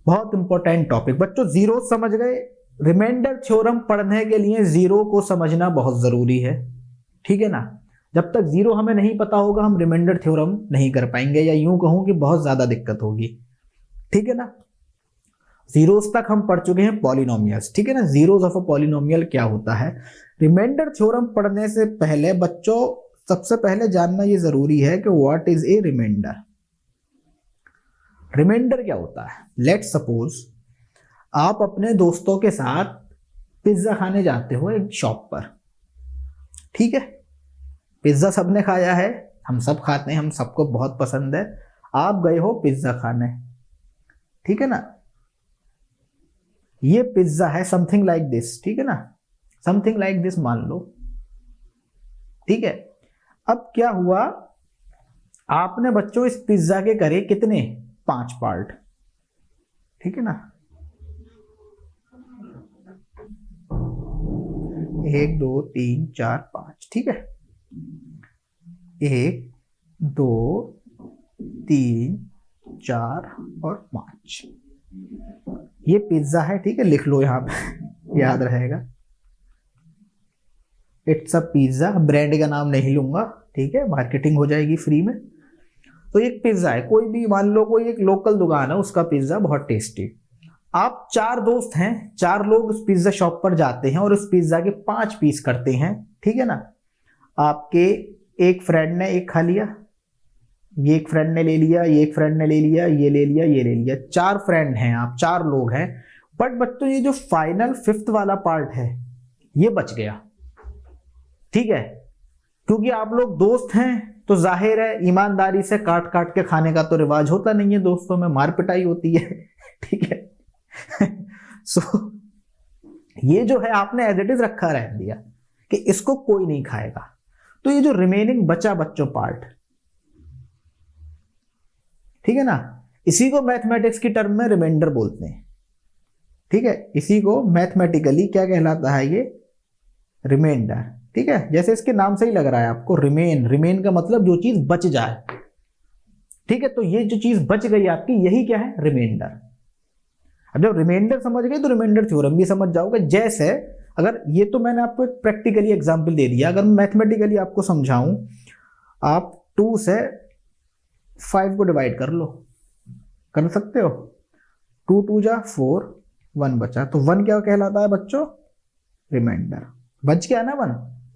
बहुत important topic बच्चों, zero समझ गए। रिमाइंडर थ्योरम पढ़ने के लिए जीरो को समझना बहुत जरूरी है, ठीक है ना। जब तक जीरो हमें नहीं पता होगा हम रिमाइंडर थ्योरम नहीं कर पाएंगे, या यूं कहूं कि बहुत ज्यादा दिक्कत होगी, ठीक है ना। जीरोस तक हम पढ़ चुके हैं पॉलिनोमियल्स, ठीक है ना। जीरोस ऑफ अ पॉलिनोमियल क्या होता है। रिमाइंडर थ्योरम पढ़ने से पहले बच्चों सबसे पहले जानना ये जरूरी है कि what is a remainder. Remainder क्या होता है। लेट्स सपोज आप अपने दोस्तों के साथ पिज्जा खाने जाते हो एक शॉप पर, ठीक है। पिज्जा सबने खाया है, हम सब खाते हैं, हम सबको बहुत पसंद है। आप गए हो पिज्जा खाने, ठीक है ना। ये पिज्जा है समथिंग लाइक दिस, ठीक है ना, समथिंग लाइक दिस मान लो, ठीक है। अब क्या हुआ, आपने बच्चों इस पिज्जा के करे कितने 5 पार्ट, ठीक है ना। 1 2 3 4 5, ठीक है। 1 2 3 4 और 5 ये पिज्जा है, ठीक है। लिख लो यहां पे याद रहेगा, इट्स अ पिज्जा। ब्रांड का नाम नहीं लूंगा, ठीक है, मार्केटिंग हो जाएगी फ्री में। तो एक पिज्जा है, कोई भी मान लो कोई एक लोकल दुकान है, उसका पिज्जा बहुत टेस्टी। आप 4 दोस्त हैं, 4 लोग उस पिज्जा शॉप पर जाते हैं और उस पिज्जा के 5 पीस करते हैं, ठीक है ना। आपके एक फ्रेंड ने एक खा लिया, ये एक फ्रेंड ने ले लिया, ये एक फ्रेंड ने ले लिया, ये ले लिया, ये ले लिया। 4 फ्रेंड हैं, आप 4 लोग हैं। बट बच्चों ये जो फाइनल 5th वाला पार्ट है ये बच गया, ठीक है। क्योंकि आप लोग दोस्त हैं तो जाहिर है ईमानदारी से काट काट के खाने का तो रिवाज होता नहीं है, दोस्तों में मार पिटाई होती है ठीक है सो ये जो है आपने एज इट इज रखा रह दिया कि इसको कोई नहीं खाएगा। तो ये जो रिमेनिंग बचा बच्चों पार्ट, ठीक है ना, इसी को मैथमेटिक्स की टर्म में रिमाइंडर बोलते हैं, ठीक है। इसी को मैथमेटिकली क्या कहलाता है, ये रिमाइंडर, ठीक है। जैसे इसके नाम से ही लग रहा है आपको, रिमेन का मतलब जो चीज बच जाए, ठीक है। तो ये जो चीज बच गई आपकी, यही क्या है, रिमाइंडर। अब जब रिमाइंडर समझ गए तो रिमाइंडर थ्योरम भी समझ जाओगे। जैसे अगर ये तो मैंने आपको एक प्रैक्टिकली एग्जांपल दे दिया, अगर मैथमेटिकली आपको समझाऊं, आप 2 से 5 को डिवाइड कर लो, कर सकते हो। 2 2 जा 4, 1 बचा, तो 1 क्या कहलाता है बच्चों, रिमाइंडर। बच गया ना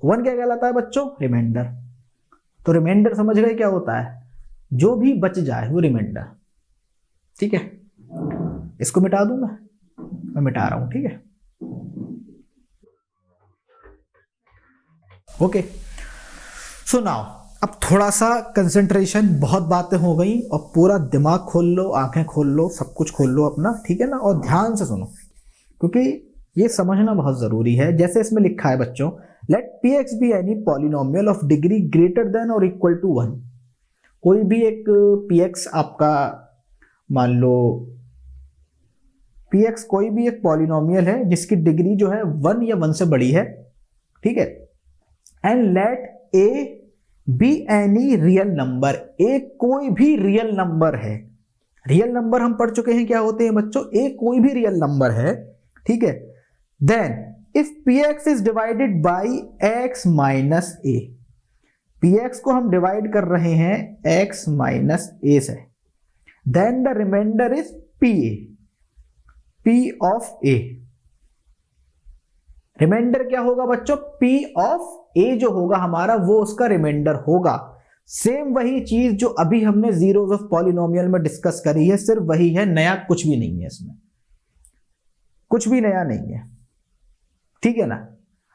1 क्या कहलाता है बच्चों, रिमाइंडर। तो रिमाइंडर समझ गए क्या होता है, जो भी बच जाए वो रिमाइंडर, ठीक है। इसको मिटा दूं मैं मिटा रहा हूं, ठीक है। ओके, सो नाउ अब थोड़ा सा कंसंट्रेशन, बहुत बातें हो गई और पूरा दिमाग खोल लो, आंखें खोल लो, सब कुछ खोल लो अपना, ठीक है ना। और ध्यान से सुनो क्योंकि ये समझना बहुत जरूरी है। जैसे इसमें लिखा है बच्चों, let p x be any polynomial of degree greater than और इक्वल टू 1। कोई भी एक पी एक्स आपका मान लो, पी एक्स कोई भी एक पॉलिनोमियल है जिसकी डिग्री जो है 1 या 1 से बड़ी है, ठीक है। And let a be any real number, a कोई भी रियल नंबर है। रियल नंबर हम पढ़ चुके हैं क्या होते हैं बच्चों, ए कोई भी रियल नंबर है, ठीक है। Then if p x is divided by x minus a, p x को हम डिवाइड कर रहे हैं एक्स माइनस ए से, then the remainder is p a, p of a. Remainder क्या होगा बच्चों, पी ऑफ ए जो होगा हमारा वो उसका रिमाइंडर होगा। सेम वही चीज जो अभी हमने जीरोस ऑफ पॉलिनोमियल में डिस्कस करी है, सिर्फ वही है, नया कुछ भी नहीं है इसमें, कुछ भी नया नहीं है, ठीक है ना।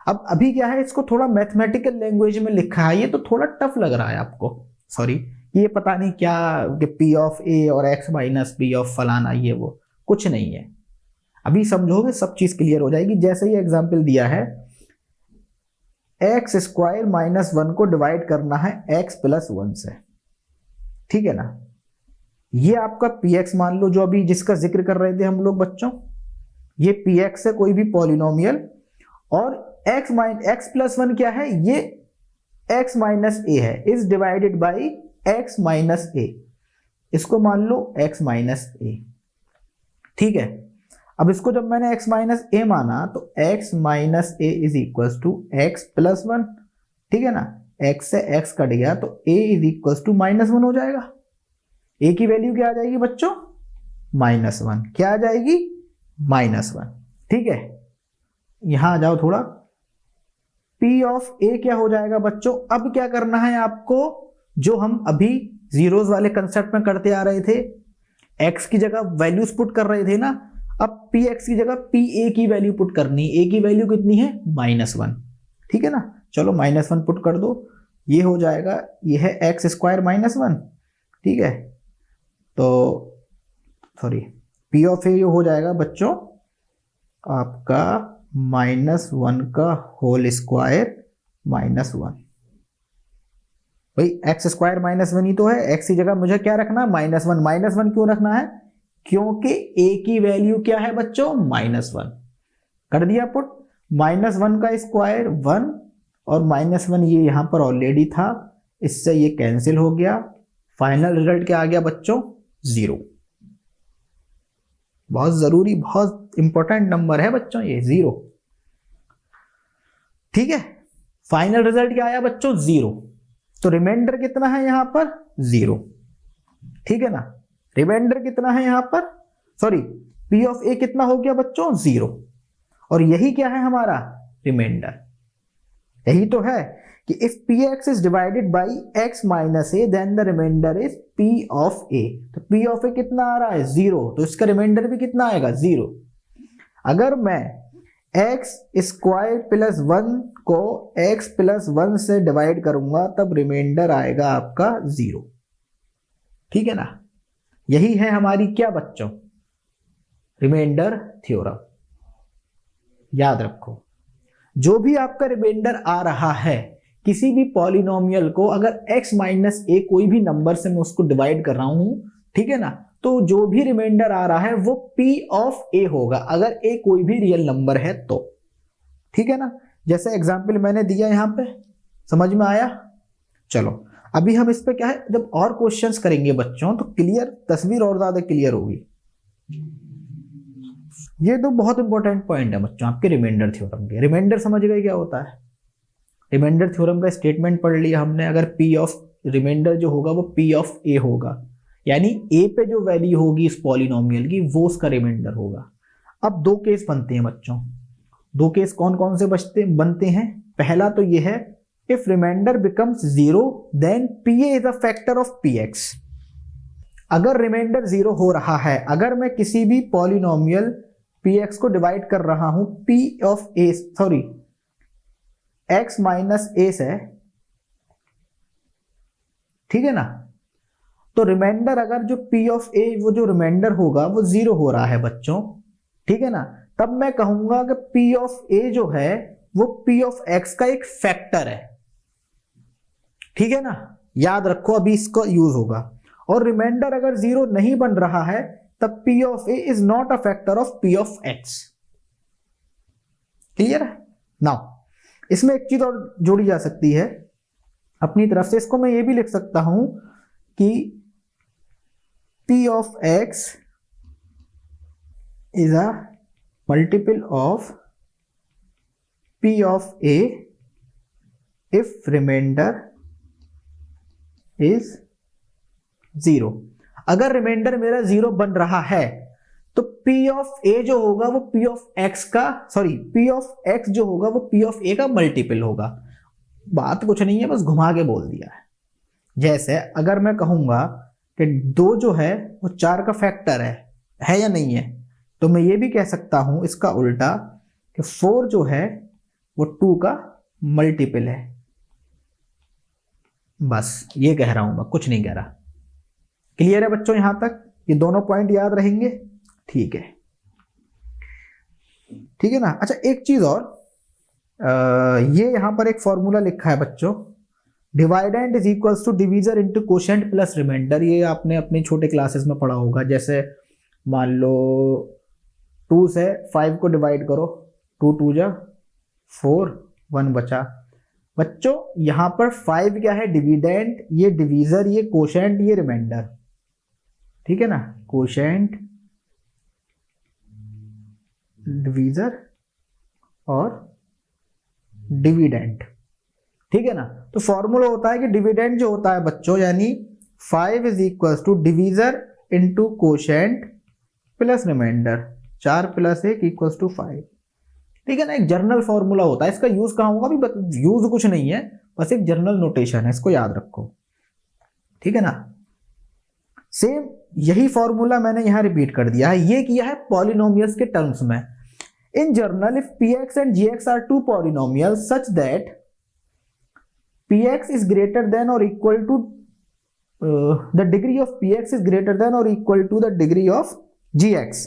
अब अभी क्या है, इसको थोड़ा मैथमेटिकल लैंग्वेज में लिखा है, ये तो थोड़ा टफ लग रहा है आपको, सॉरी, ये पता नहीं क्या कि पी ऑफ ए और एक्स माइनस पी ऑफ फलाना, ये वो कुछ नहीं है। अभी समझोगे सब चीज क्लियर हो जाएगी। जैसे ये एग्जाम्पल दिया है, एक्स स्क्वायर माइनस 1 को डिवाइड करना है एक्स प्लस 1 से, ठीक है ना। ये आपका पी एक्स मान लो, जो अभी जिसका जिक्र कर रहे थे हम लोग बच्चों, ये पी एक्स है कोई भी पॉलिनोमियल, और एक्स प्लस 1 क्या है, ये एक्स माइनस ए है, is divided by x minus a, इसको मान लो एक्स माइनस ए, ठीक है। अब इसको जब मैंने x माइनस ए माना तो x minus a is equal to x plus one, ठीक है ना, x से x कट गया तो a is equal to minus one हो जाएगा। a की वैल्यू क्या आ जाएगी बच्चों, माइनस वन, क्या आ जाएगी, माइनस वन, ठीक है। यहां आ जाओ थोड़ा, p ऑफ a क्या हो जाएगा बच्चों, अब क्या करना है आपको, जो हम अभी जीरोस वाले कंसेप्ट में करते आ रहे थे, x की जगह वैल्यूज पुट कर रहे थे ना, अब px की जगह pa की वैल्यू पुट करनी, a की वैल्यू कितनी है, माइनस वन, ठीक है ना। चलो माइनस वन पुट कर दो, ये हो जाएगा, ये है एक्स स्क्वायर माइनस वन, ठीक है। तो सॉरी, p ऑफ a हो जाएगा बच्चों आपका माइनस वन का होल स्क्वायर माइनस वन। भाई एक्स स्क्वायर माइनस वन ही तो है, एक्स की जगह मुझे क्या रखना है, माइनस वन। माइनस वन क्यों रखना है, क्योंकि a की वैल्यू क्या है बच्चों, माइनस वन। कर दिया पुट, माइनस वन का स्क्वायर वन और माइनस वन ये यहां पर ऑलरेडी था, इससे ये कैंसिल हो गया। फाइनल रिजल्ट क्या आ गया बच्चों, जीरो। बहुत जरूरी, बहुत इंपॉर्टेंट नंबर है बच्चों ये, जीरो, ठीक है। फाइनल रिजल्ट क्या आया बच्चों, जीरो। तो रिमाइंडर कितना है यहां पर, जीरो, ठीक है ना। रिमाइंडर कितना है यहां पर, सॉरी, p ऑफ a कितना हो गया बच्चों, जीरो। और यही क्या है हमारा रिमाइंडर, यही तो है कि if px is divided by x minus a then the remainder is p of a। तो p ऑफ a कितना आ रहा है, जीरो, तो इसका रिमाइंडर भी कितना आएगा, जीरो। अगर मैं x स्क्वायर प्लस वन को x प्लस वन से डिवाइड करूंगा तब रिमाइंडर आएगा आपका जीरो, ठीक है ना। यही है हमारी क्या बच्चों, रिमाइंडर थ्योरम। याद रखो, जो भी आपका रिमाइंडर आ रहा है किसी भी पॉलिनोमियल को, अगर x माइनस ए कोई भी नंबर से मैं उसको डिवाइड कर रहा हूं, ठीक है ना, तो जो भी रिमाइंडर आ रहा है वो p ऑफ a होगा, अगर a कोई भी रियल नंबर है तो, ठीक है ना। जैसे एग्जाम्पल मैंने दिया यहां पे, समझ में आया। चलो अभी हम इस पे क्या है, जब और क्वेश्चंस करेंगे बच्चों तो क्लियर, तस्वीर और ज्यादा क्लियर होगी। ये तो बहुत इंपॉर्टेंट पॉइंट है बच्चों आपके रिमाइंडर थ्योरम के। रिमाइंडर समझ गए क्या होता है, रिमाइंडर थ्योरम का स्टेटमेंट पढ़ लिया हमने। अगर p ऑफ रिमाइंडर जो होगा वो p ऑफ a होगा, यानी a पे जो वैल्यू होगी इस पॉलिनोमियल की वो उसका रिमाइंडर होगा। अब दो केस बनते हैं बच्चों, दो केस कौन कौन से बनते हैं। पहला तो ये है, if remainder becomes zero then pa is a factor of px। अगर रिमाइंडर जीरो हो रहा है, अगर मैं किसी भी पॉलिनोमियल px को डिवाइड कर रहा हूं p of a, sorry x minus a से, ठीक है ना, तो रिमाइंडर अगर जो p ऑफ a वो जो रिमाइंडर होगा वो जीरो हो रहा है बच्चों, ठीक है ना, तब मैं कहूंगा कि p ऑफ a जो है वो p ऑफ x का एक फैक्टर है, ठीक है ना। याद रखो अभी इसको यूज होगा। और रिमाइंडर अगर जीरो नहीं बन रहा है तब p of a is not a factor of p of x। Clear है। नाउ इसमें एक चीज और जोड़ी जा सकती है अपनी तरफ से, इसको मैं ये भी लिख सकता हूं कि p of x is a multiple of p of a if remainder is zero. अगर रिमाइंडर मेरा जीरो बन रहा है तो p ऑफ a जो होगा वो p ऑफ x का, सॉरी p ऑफ x जो होगा वो p ऑफ a का मल्टीपल होगा। बात कुछ नहीं है, बस घुमा के बोल दिया है। जैसे अगर मैं कहूंगा कि दो जो है वो चार का फैक्टर है या नहीं है, तो मैं ये भी कह सकता हूं इसका उल्टा कि फोर जो है वो टू का मल्टीपल है। बस ये कह रहा हूं मैं, कुछ नहीं कह रहा। क्लियर है बच्चों यहां तक, ये दोनों पॉइंट याद रहेंगे, ठीक है, ठीक है ना। अच्छा एक चीज और, ये यहां पर एक फॉर्मूला लिखा है बच्चों, dividend is equals to divisor into quotient plus remainder. ये आपने अपनी छोटे क्लासेस में पढ़ा होगा। जैसे मान लो 2 से 5 को डिवाइड करो, 2 2 जा 4, 1 बचा। बच्चों यहां पर 5 क्या है, डिविडेंड, ये डिवीजर, ये कोशेंट, ये रिमाइंडर, ठीक है ना। कोशेंट डिवीजर और डिविडेंड, ठीक है ना। तो फॉर्मूला होता है कि डिविडेंड जो होता है बच्चों, यानी 5 is equal to divisor into quotient plus remainder, 4 plus 1 equal to 5, ठीक है ना। एक जर्नल फॉर्मूला होता है, इसका यूज कहाँ होगा भी, यूज कुछ नहीं है, बस एक जर्नल नोटेशन है, इसको याद रखो, ठीक है ना। सेम यही फॉर्मूला मैंने यहां रिपीट कर दिया है, ये किया है पॉलिनोमियल्स के टर्म्स में। In general if px and gx are two polynomials such that px is greater than or equal to the degree of px is greater than or equal to the degree of gx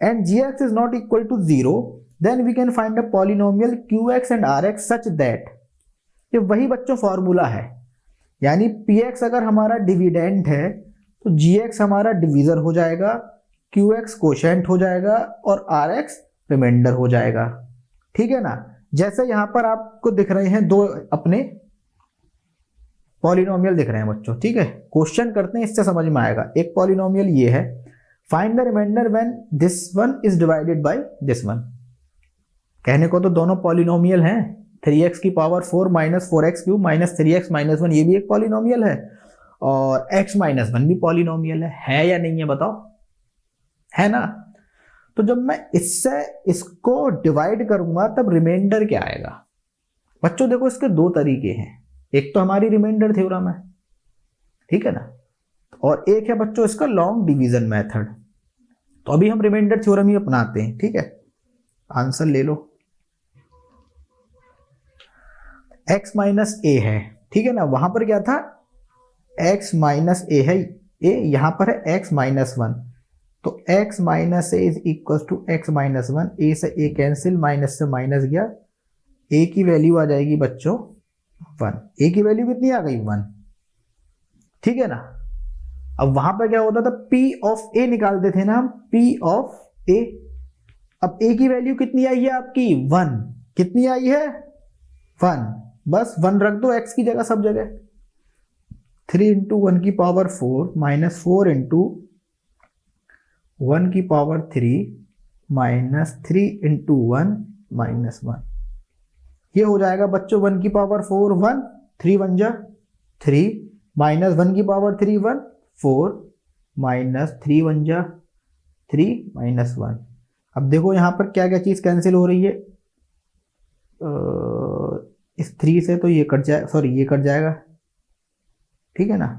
and gx is not equal to 0, then we can find a polynomial qx and rx such that, ये वही बच्चों formula है, यानी px अगर हमारा dividend है तो gx हमारा डिवीजर हो जाएगा, qx कोशेंट हो जाएगा और rx रिमाइंडर हो जाएगा, ठीक है ना। जैसे यहां पर आपको दिख रहे हैं दो अपने पॉलिनोमियल दिख रहे हैं बच्चों, ठीक है। क्वेश्चन करते हैं, इससे समझ में आएगा। एक पॉलिनोमियल ये है, find the remainder when this one is divided by this one. कहने को तो दोनों पॉलिनोमियल हैं, 3x की power 4 minus 4x cube minus 3x minus 1, ये भी एक पॉलिनोमियल है, और x माइनस 1 भी पॉलिनोमियल है या नहीं है बताओ, है ना। तो जब मैं इससे इसको डिवाइड करूंगा तब रिमाइंडर क्या आएगा बच्चों, देखो इसके दो तरीके हैं, एक तो हमारी रिमाइंडर थ्योरम है, ठीक है ना, और एक है बच्चों इसका लॉन्ग डिवीजन मेथड। तो अभी हम रिमाइंडर थ्योरम ही अपनाते हैं, ठीक है। आंसर ले लो, x माइनस ए है, ठीक है ना। वहां पर क्या था, x माइनस ए है, ए यहां पर है x माइनस 1, तो x minus a is equal to x minus 1, a से ए कैंसिल, माइनस से माइनस गया, a की वैल्यू आ जाएगी बच्चों 1, a की वैल्यू कितनी आ गई 1, ठीक है ना। अब वहां पर क्या होता था, p ऑफ a निकालते थे ना हम, p ऑफ a। अब a की वैल्यू कितनी आई है आपकी 1, कितनी आई है 1, बस 1 रख दो x की जगह सब जगह, 3 इंटू 1 की पावर 4 माइनस 4 इंटू 1 की पावर 3 माइनस 3 इंटू 1 माइनस 1, ये हो जाएगा बच्चों 1 की पावर 4 1, 3 1 जा 3, माइनस 1 की पावर 3 1 4, माइनस 3 1 जा 3 माइनस 1। अब देखो यहां पर क्या क्या चीज कैंसिल हो रही है, इस 3 से तो ये कट जाए, सॉरी ये कट जाएगा, ठीक है ना।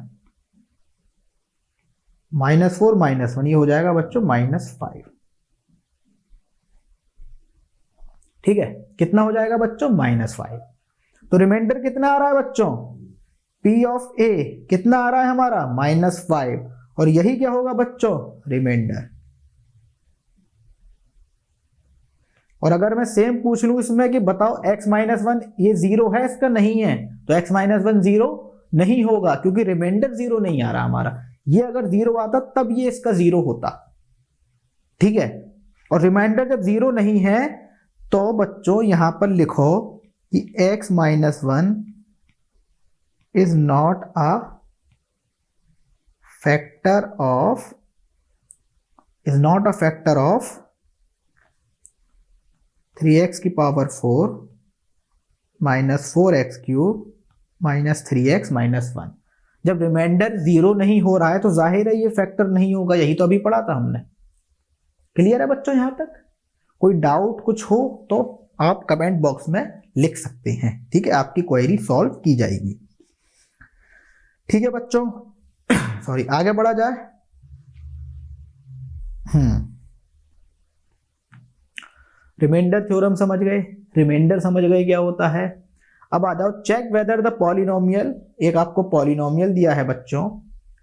माइनस 4 माइनस 1, ये हो जाएगा बच्चों माइनस 5, ठीक है। कितना हो जाएगा बच्चों माइनस 5। तो रिमाइंडर कितना आ रहा है बच्चों, p ऑफ a कितना आ रहा है हमारा माइनस 5, और यही क्या होगा बच्चों रिमाइंडर। और अगर मैं सेम पूछ लूं इसमें कि बताओ x माइनस 1 ये 0 है इसका, नहीं है, तो x माइनस 1 0 नहीं होगा क्योंकि रिमाइंडर 0 नहीं आ रहा हमारा। ये अगर 0 आता तब ये इसका 0 होता, ठीक है। और रिमाइंडर जब 0 नहीं है तो बच्चों यहां पर लिखो कि x minus 1 is not a factor of, is not a factor of 3x की power 4 minus 4x cube minus 3x minus 1। जब रिमाइंडर 0 नहीं हो रहा है तो जाहिर है ये फैक्टर नहीं होगा, यही तो अभी पढ़ा था हमने। क्लियर है बच्चों यहां तक? कोई डाउट कुछ हो तो आप कमेंट बॉक्स में लिख सकते हैं, ठीक है, आपकी क्वेरी सॉल्व की जाएगी, ठीक है बच्चों। सॉरी, आगे बढ़ा जाए। रिमाइंडर थ्योरम समझ गए, रिमाइंडर समझ गए क्या होता है। अब आ जाओ, चेक वेदर द पॉलिनोमियल, एक आपको पॉलिनोमियल दिया है बच्चों,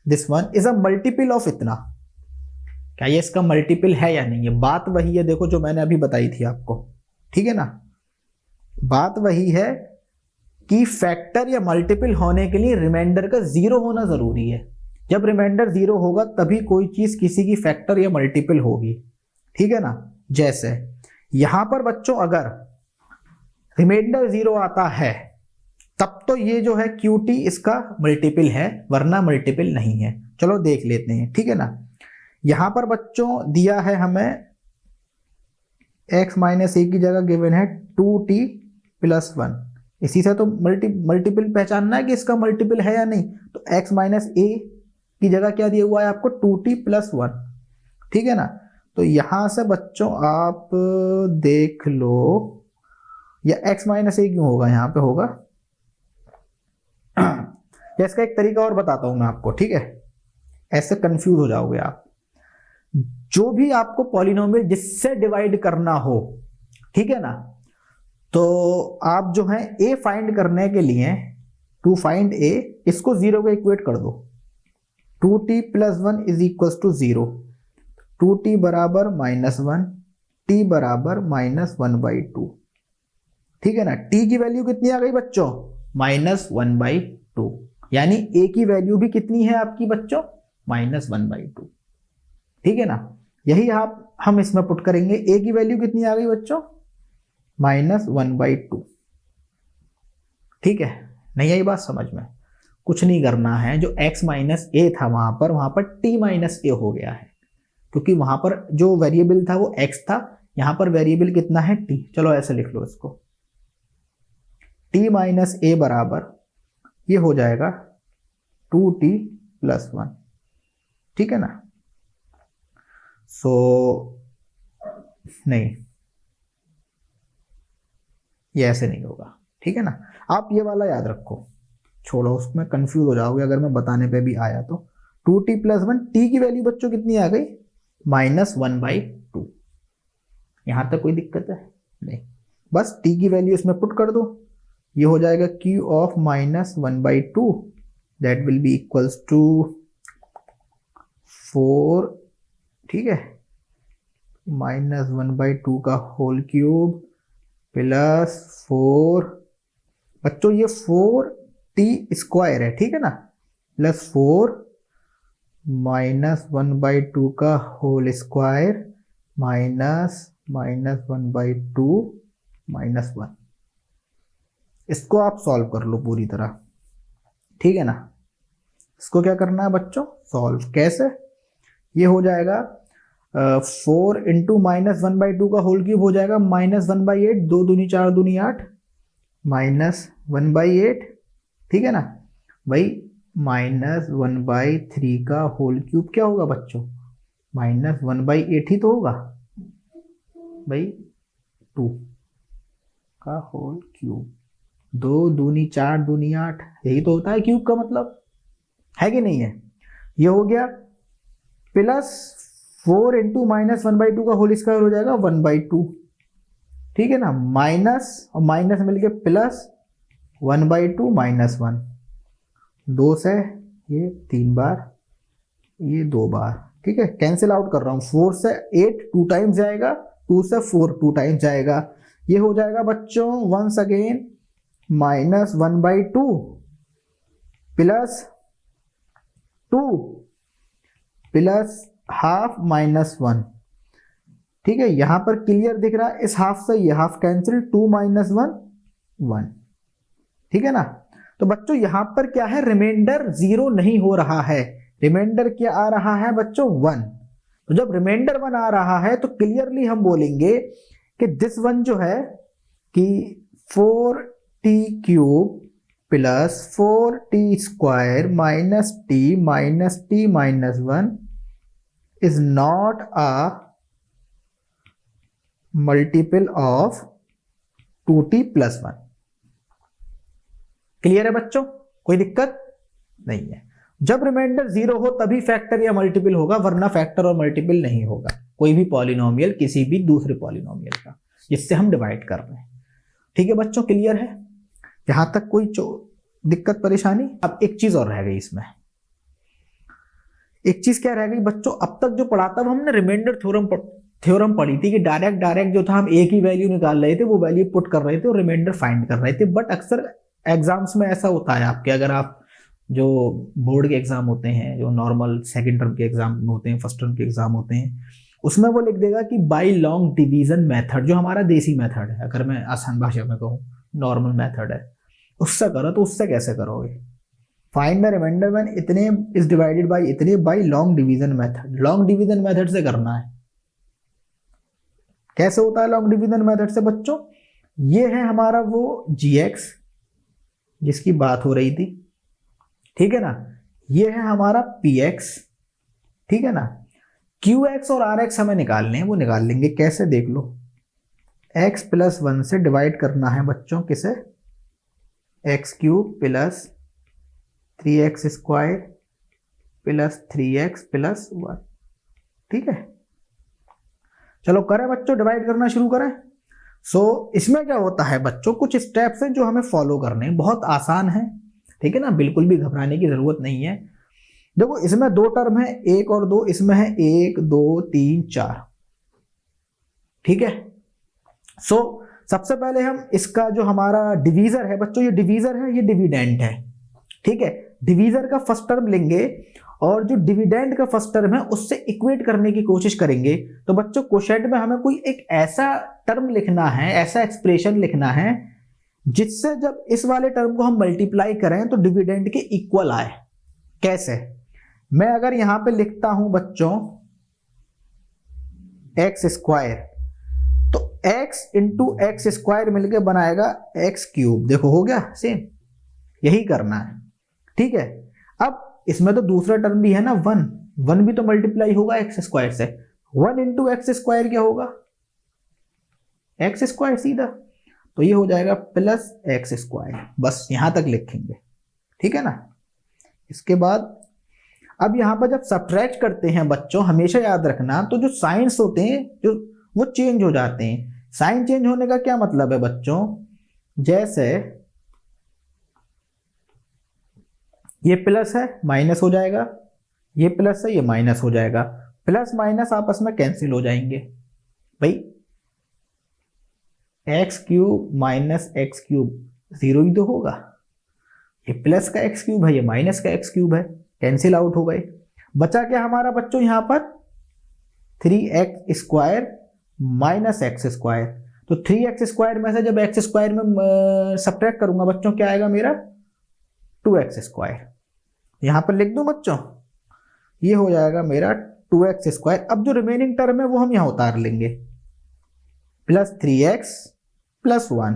this one is a multiple of इतना, क्या ये इसका मल्टीपल है या नहीं है। बात वही है, देखो जो मैंने अभी बताई थी आपको, ठीक है ना। बात वही है कि फैक्टर या मल्टीपल होने के लिए रिमाइंडर का 0 होना जरूरी है। जब रिमाइंडर 0 होगा तभी कोई चीज किसी की फैक्टर या मल्टीपल होगी, ठीक है ना। जैसे यहां पर बच्चों अगर रिमाइंडर 0 आता है तब तो ये जो है QT इसका मल्टीपल है, वरना मल्टीपल नहीं है। चलो देख लेते हैं, ठीक है ना। यहां पर बच्चों दिया है हमें x माइनस ए की जगह गिवन है 2t प्लस 1। इसी से तो मल्टीपल पहचानना है कि इसका मल्टीपल है या नहीं। तो x माइनस ए की जगह क्या दिया हुआ है आपको 2t प्लस 1, ठीक है ना। तो यहां से बच्चों आप देख लो, या x माइनस ए क्यों होगा यहाँ पे होगा या इसका एक तरीका और बताता हूं मैं आपको, ठीक है, ऐसे कंफ्यूज हो जाओगे आप। जो भी आपको पॉलिनोमियल जिससे डिवाइड करना हो, ठीक है ना, तो आप जो है a फाइंड करने के लिए, टू फाइंड a, इसको 0 को इक्वेट कर दो। 2t plus 1 is equal to 0, 2t बराबर -1, t बराबर -1/2, ठीक है ना। t की वैल्यू कितनी आ गई बच्चों, -1/2, यानी a की वैल्यू भी कितनी है आपकी बच्चों, -1/2, ठीक है ना। यही हम इसमें पुट करेंगे, a की वैल्यू कितनी आ गई बच्चों, -1/2, ठीक है। नहीं आई बात समझ में, कुछ नहीं करना है, जो x माइनस ए था वहां पर t माइनस ए हो गया है, क्योंकि वहां पर जो वेरिएबल था वो x था, यहां पर वेरिएबल कितना है t। चलो ऐसे लिख लो इसको, t माइनस ए बराबर ये हो जाएगा 2t प्लस 1, ठीक है ना। नहीं, ये ऐसे नहीं होगा, ठीक है ना। आप ये वाला याद रखो, छोड़ो उसमें कंफ्यूज हो जाओगे अगर मैं बताने पे भी आया तो। 2t प्लस 1, t की वैल्यू बच्चों कितनी आ गई, -1/2। यहां तक कोई दिक्कत है नहीं, बस t की वैल्यू इसमें पुट कर दो, ये हो जाएगा q of -1/2, that will be equals to 4, ठीक है, -1/2 का होल क्यूब प्लस 4, बच्चों ये 4t स्क्वायर है, ठीक है ना, प्लस 4 -1/2 का होल स्क्वायर -1/2 -1। इसको आप सॉल्व कर लो पूरी तरह, ठीक है ना। इसको क्या करना है बच्चों, सॉल्व। कैसे, ये हो जाएगा 4 इंटू -1/2 का होल क्यूब हो जाएगा -1/8, 2 दूनी 4 दूनी 8, -1/8, ठीक है ना। भाई -1/3 का होल क्यूब क्या होगा बच्चों, -1/8 ही तो होगा भाई, 2 का होल क्यूब, 2 दूनी 4 दूनी 8, यही तो होता है क्यूब का मतलब, है कि नहीं है। ये हो गया प्लस 4 इंटू -1/2 का होल स्क्वायर हो जाएगा 1/2, ठीक है ना, माइनस और माइनस मिलके प्लस 1/2 -1, 2 से ये 3 बार, ये 2 बार, ठीक है, कैंसिल आउट कर रहा हूं, 4 से 8 2 टाइम्स जाएगा, 2 से 4 2 टाइम्स जाएगा, ये हो जाएगा बच्चों once again -1/2 plus 2 plus half -1, ठीक है। यहां पर क्लियर दिख रहा है, इस हाफ से ये हाफ कैंसिल, 2 -1 1, ठीक है ना। तो बच्चों यहां पर क्या है, रिमाइंडर 0 नहीं हो रहा है, रिमाइंडर क्या आ रहा है बच्चों 1। तो जब रिमाइंडर 1 आ रहा है तो क्लियरली हम बोलेंगे कि दिस वन जो है कि 4t cube plus 4t square minus t minus 1 is not a multiple of 2t plus 1। Clear है बच्चों, कोई दिक्कत नहीं है। जब रिमाइंडर 0 हो तभी फैक्टर या मल्टीपल होगा, वरना फैक्टर और मल्टीपल नहीं होगा कोई भी पॉलिनोमियल किसी भी दूसरे पॉलिनोमियल का जिससे हम डिवाइड कर रहे हैं, ठीक है बच्चों, क्लियर है यहां तक, कोई दिक्कत परेशानी। अब एक चीज और रह गई इसमें, एक चीज क्या रह गई बच्चों, अब तक जो पढ़ा था हमने रिमाइंडर थ्योरम पढ़ी थी कि डायरेक्ट जो था हम ए की वैल्यू निकाल रहे थे, वो वैल्यू पुट कर रहे थे और रिमाइंडर फाइंड कर रहे थे। बट अक्सर एग्जाम्स में ऐसा होता है आपके, अगर आप जो बोर्ड के एग्जाम होते हैं, जो नॉर्मल सेकंड टर्म के एग्जाम होते हैं, फर्स्ट टर्म के एग्जाम होते हैं, उसमें वो लिख देगा कि बाय लॉन्ग डिवीजन मेथड, जो हमारा देसी मेथड है, अगर मैं आसान भाषा में कहूँ नॉर्मल मेथड है, उससे करो। तो उससे कैसे करोगे, फाइंड द रिमाइंडर व्हेन इतने इज डिवाइडेड बाय इतने by long division method, long division method से करना है, कैसे होता है लॉन्ग डिवीजन मेथड से बच्चों? ये है हमारा वो gx जिसकी बात हो रही थी, ठीक है ना। ये है हमारा px, ठीक है ना। qx और rx हमें निकालने हैं, वो निकाल लेंगे। कैसे देख लो, x प्लस 1 से डिवाइड करना है बच्चों, किसे? X cube plus 3x square plus 3x plus 1, ठीक है। चलो करें बच्चों, डिवाइड करना शुरू करें। इसमें क्या होता है बच्चों, कुछ स्टेप्स हैं जो हमें फॉलो करने हैं, बहुत आसान है, ठीक है ना, बिल्कुल भी घबराने की जरूरत नहीं है। देखो इसमें दो टर्म है, 1 और 2, इसमें है 1 2 3 4, ठीक है। सबसे पहले हम इसका जो हमारा डिवीजर है बच्चों, ये डिवीजर है, ये डिविडेंड है, ठीक है। डिवीजर का फर्स्ट टर्म लेंगे और जो डिविडेंड का फर्स्ट टर्म है उससे इक्वेट करने की कोशिश करेंगे। तो बच्चों क्वोशेंट में हमें कोई एक ऐसा टर्म लिखना है, ऐसा एक्सप्रेशन लिखना है जिससे जब इस वाले टर्म को हम मल्टीप्लाई करें तो डिविडेंड के इक्वल आए। कैसे? मैं अगर यहां पे लिखता हूं बच्चों एक्स स्क्वायर, तो x इंटू एक्स स्क्वायर मिलकर बनाएगा एक्स क्यूब। देखो हो गया सेम, यही करना है, ठीक है। अब इसमें तो दूसरा टर्म भी है ना, 1 भी तो मल्टीप्लाई होगा एक्स स्क्वायर से। 1 इंटू एक्स स्क्वायर क्या होगा? एक्स स्क्वायर सीधा, तो ये हो जाएगा प्लस एक्स स्क्वायर। बस यहां तक लिखेंगे, ठीक है ना। इसके बाद अब यहां पर जब सब्ट्रैक्ट करते हैं बच्चों, हमेशा याद रखना, तो जो साइंस होते हैं जो वो चेंज हो जाते हैं। साइन चेंज होने का क्या मतलब है बच्चों? जैसे ये प्लस है, माइनस हो जाएगा, ये प्लस है, ये माइनस हो जाएगा, प्लस माइनस आपस में कैंसिल हो जाएंगे भाई। X cube minus x cube 0 ही तो होगा। ये प्लस का एक्स क्यूब है, ये माइनस का एक्स क्यूब है, कैंसिल आउट हो गए। बचा क्या हमारा बच्चों यहां पर? 3x square minus x square. तो 3x स्क्वायर में से जब एक्स स्क्वायर में सब्ट्रैक्ट करूंगा बच्चों, क्या आएगा मेरा? 2x square. यहां पर लिख दूं बच्चों, ये हो जाएगा मेरा 2x स्क्वायर। अब जो रिमेनिंग टर्म है वो हम यहां उतार लेंगे, plus 3x plus 1,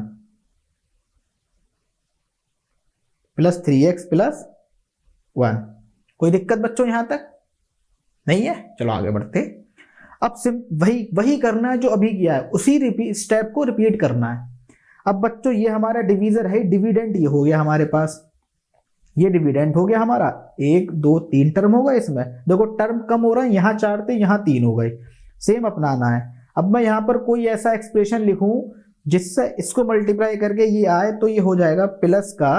plus 3x plus 1। कोई दिक्कत बच्चों यहां तक नहीं है? चलो आगे बढ़ते। अब वही करना है जो अभी किया है, उसी स्टेप को रिपीट करना है। अब बच्चों ये हमारा डिवीजर है, डिविडेंड ये हो गया हमारे पास, ये डिविडेंड हो गया हमारा। 1 2 3 टर्म होगा इसमें, देखो टर्म कम हो रहा है, यहां 4 थे यहां 3 हो गए, सेम अपनाना है। अब मैं यहां पर कोई ऐसा एक्सप्रेशन लिखूं जिससे इसको मल्टीप्लाई करके ये आए, तो ये हो जाएगा प्लस का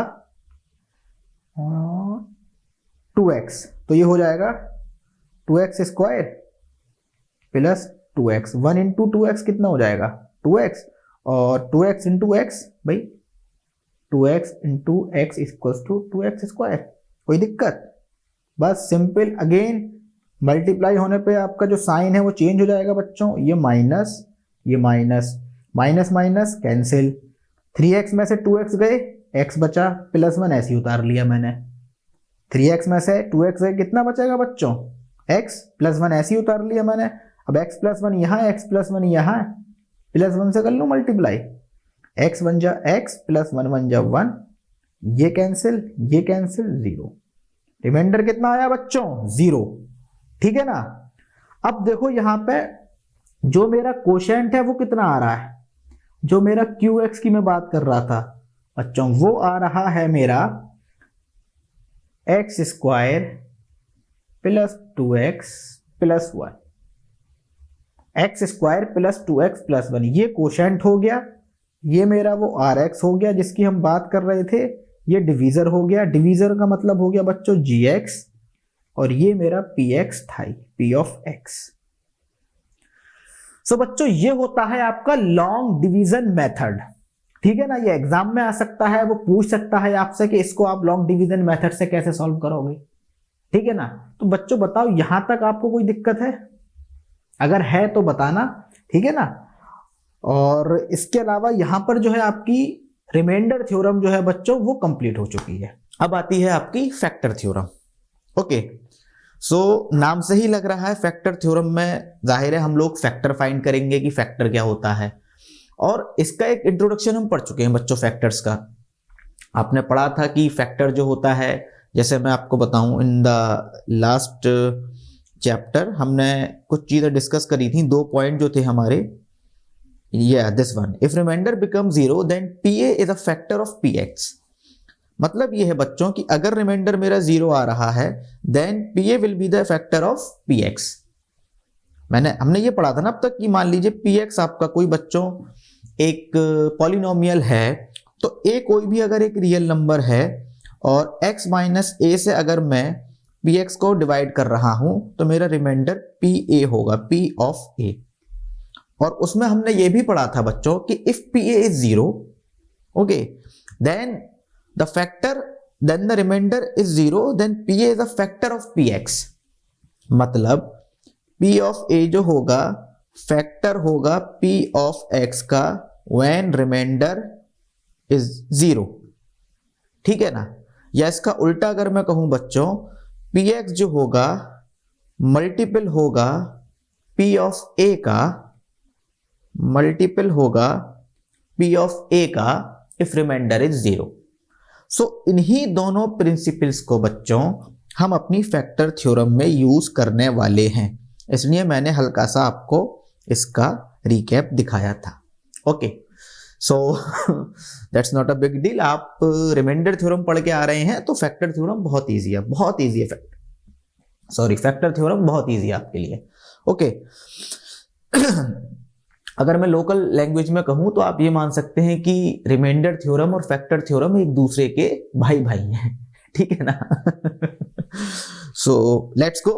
2x, तो ये हो जाएगा 2x square plus 2x। 1 into 2x कितना हो जाएगा? 2x, और 2x इंटू x भाई, 2x into x equals to 2x square. कोई दिक्कत? बस सिंपल, अगेन मल्टीप्लाई होने पे आपका जो साइन है वो चेंज हो जाएगा बच्चों। ये माइनस, ये minus, minus minus cancel, 3x में से 2x गए, x बचा, प्लस 1 ऐसे ही उतार लिया मैंने। 3x में से 2x गए, कितना बचेगा बच्चों? x, प्लस 1 ऐसे ही उतार लिया मैंने। अब x प्लस 1 यहाँ, x प्लस 1 यहाँ, प्लस 1 से कर लो मल्टीप्लाई, x 1 जा x प्लस 1 1 जा 1, ये कैंसिल, 0। रिमाइंडर कितना आया बच्चों? 0, ठीक है ना। अब देखो यहां पे जो मेरा कोशेंट है वो कितना आ रहा है, जो मेरा qx की मैं बात कर रहा था बच्चों, वो आ रहा है मेरा x square plus 2x plus 1, x square plus 2x plus 1, ये कोशेंट हो गया। ये मेरा वो rx हो गया जिसकी हम बात कर रहे थे, ये डिवीजर हो गया। डिवीजर का मतलब हो गया बच्चों gx, और ये मेरा px था, p ऑफ x। सो बच्चों ये होता है आपका लॉन्ग डिवीजन मेथड, ठीक है ना। ये एग्जाम में आ सकता है, वो पूछ सकता है आपसे कि इसको आप लॉन्ग डिवीजन मेथड से कैसे सॉल्व करोगे, ठीक है ना। तो बच्चों बताओ यहां तक आपको कोई दिक्कत है? अगर है तो बताना, ठीक है ना। और इसके अलावा यहां पर जो है आपकी रिमाइंडर थ्योरम जो है बच्चों वो कंप्लीट हो चुकी है। अब आती है आपकी फैक्टर थ्योरम। ओके, नाम से ही लग रहा है फैक्टर थ्योरम में जाहिर है हम लोग फैक्टर फाइंड करेंगे कि फैक्टर क्या होता है, और इसका एक इंट्रोडक्शन हम पढ़ चुके हैं बच्चों फैक्टर्स का। आपने पढ़ा था कि फैक्टर जो होता है, जैसे मैं आपको बताऊं, इन द लास्ट चैप्टर हमने कुछ चीजें डिस्कस करी थी, 2 पॉइंट जो थे हमारे, this one, if remainder become 0 then p a is a factor of p x. मतलब ये है बच्चों कि अगर रिमाइंडर मेरा 0 आ रहा है then p a will be the factor of p x. हमने ये पढ़ा था ना अब तक कि मान लीजिए पीएक्स आपका कोई बच्चों एक पॉलिनोमियल है, तो ए कोई भी अगर एक रियल नंबर है और x माइनस ए से अगर मैं px को डिवाइड कर रहा हूं तो मेरा रिमाइंडर pa होगा, p ऑफ a। और उसमें हमने ये भी पढ़ा था बच्चों कि if pa is 0, okay, then the factor, then the remainder is 0, then pa is a factor of px। मतलब p ऑफ a जो होगा फैक्टर होगा p ऑफ x का व्हेन रिमाइंडर इज 0, ठीक है ना। या इसका उल्टा अगर मैं कहूं बच्चों, px जो होगा मल्टीपल होगा p ऑफ a का, मल्टीपल होगा p ऑफ a का इफ रिमाइंडर इज 0। सो इन्हीं दोनों प्रिंसिपल्स को बच्चों हम अपनी फैक्टर थ्योरम में यूज करने वाले हैं, इसलिए मैंने हल्का सा आपको इसका रिकैप दिखाया था। Okay, so that's not a big deal. आप रिमाइंडर थ्योरम पढ़ के आ रहे हैं तो फैक्टर थ्योरम बहुत इजी है, बहुत इजी है। फैक्टर थ्योरम बहुत इजी है आपके लिए। ओके अगर मैं लोकल लैंग्वेज में कहूं तो आप ये मान सकते हैं कि रिमाइंडर थ्योरम और फैक्टर थ्योरम एक दूसरे के भाई भाई हैं, ठीक है ना। सो लेट्स गो,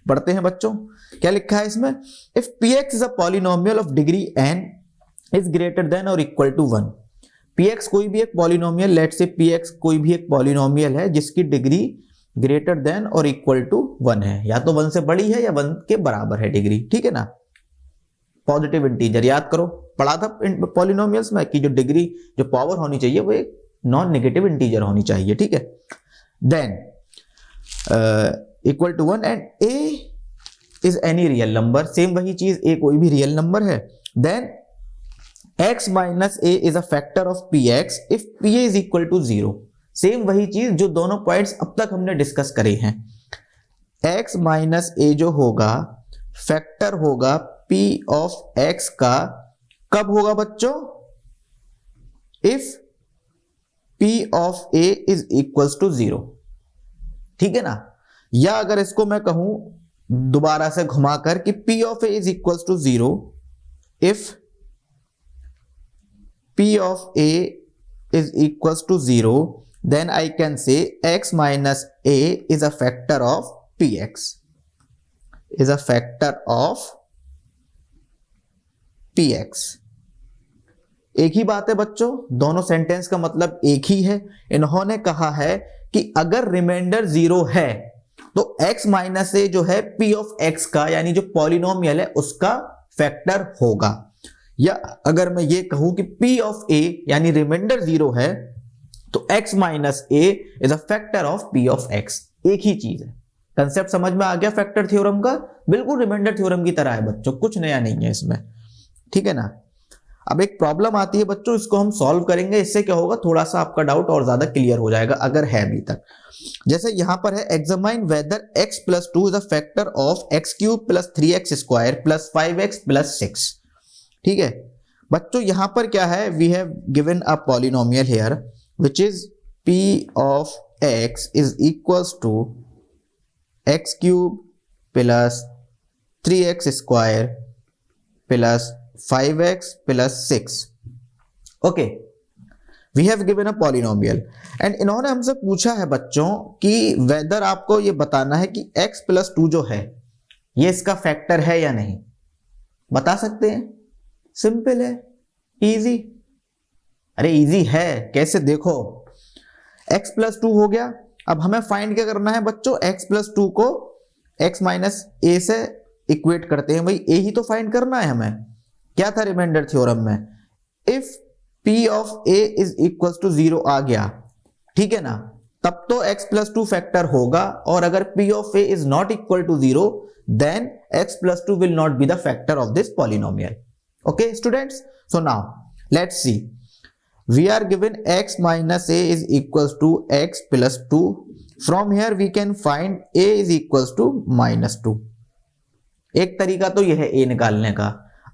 पढ़ते हैं बच्चों। क्या लिखा है इसमें, if px is a polynomial of degree n is greater than और इक्वल टू 1। px कोई भी एक पॉलिनोमियल, लेट्स से px कोई भी एक पॉलिनोमियल है जिसकी डिग्री ग्रेटर देन और इक्वल टू 1 है, या तो 1 से बड़ी है या 1 के बराबर है डिग्री, ठीक है ना। पॉजिटिव इंटीजर, याद करो पढ़ा था पॉलिनोमियल्स में कि जो डिग्री, जो पावर होनी चाहिए वो एक नॉन नेगेटिव इंटीजर होनी चाहिए, ठीक है। Then equal to 1 and a is any real number, same वही चीज, a कोई भी रियल नंबर है। Then x minus a is a factor of px if pa is equal to 0। Same वही चीज जो दोनों पॉइंट्स अब तक हमने डिस्कस करे हैं। x माइनस a जो होगा फैक्टर होगा p ऑफ x का, कब होगा बच्चों, if p of a is equals to 0, ठीक है ना। या अगर इसको मैं कहूं दोबारा से घुमाकर कि p of a is equals to 0 if p of a is equals to 0, then I can say x minus a is a factor of px, is a factor of px। एक ही बात है बच्चों, दोनों सेंटेंस का मतलब एक ही है। इन्होंने कहा है कि अगर रिमाइंडर 0 है तो x माइनस ए जो है p ऑफ x का, यानी जो पॉलिनोमियल है उसका फैक्टर होगा। या अगर मैं ये कहूं कि p ऑफ a यानी रिमाइंडर 0 है तो x minus a is a factor of p of x, एक ही चीज है। कंसेप्ट समझ में आ गया फैक्टर थ्योरम का, बिल्कुल रिमाइंडर थ्योरम की तरह है बच्चों, कुछ नया नहीं है इसमें, ठीक है ना। अब एक प्रॉब्लम आती है बच्चों, इसको हम सॉल्व करेंगे, इससे क्या होगा, थोड़ा सा आपका डाउट और ज्यादा क्लियर हो जाएगा अगर है अभी तक। जैसे यहां पर है examine whether x plus 2 is a factor of x cube plus 3x square plus 5x plus 6, ठीक है बच्चों। यहां पर क्या है, we have given a polynomial here which is p of x is equals to x cube plus 3x square plus 5x plus 6, okay, we have given a polynomial. And इन्होंने हमसे पूछा है बच्चों कि वेदर आपको ये बताना है कि x प्लस 2 जो है ये इसका फैक्टर है या नहीं, बता सकते हैं। सिंपल है, इजी। अरे इजी है कैसे, देखो x प्लस 2 हो गया। अब हमें फाइंड क्या करना है बच्चों, x प्लस 2 को x माइनस a से इक्वेट करते हैं, भाई a ही तो फाइंड करना है हमें। क्या था रिमाइंडर थ्योरम में, if p of a is equal to 0 आ गया, ठीक है ना, तब तो x प्लस 2 फैक्टर होगा, और अगर p of a is not equal to 0 then x plus 2 will not be the factor of this polynomial. Okay students, so now let's see, we are given x minus a is equals to x plus 2. From here we can find a is equals to minus 2. एक तरीका तो यह है a निकालने का।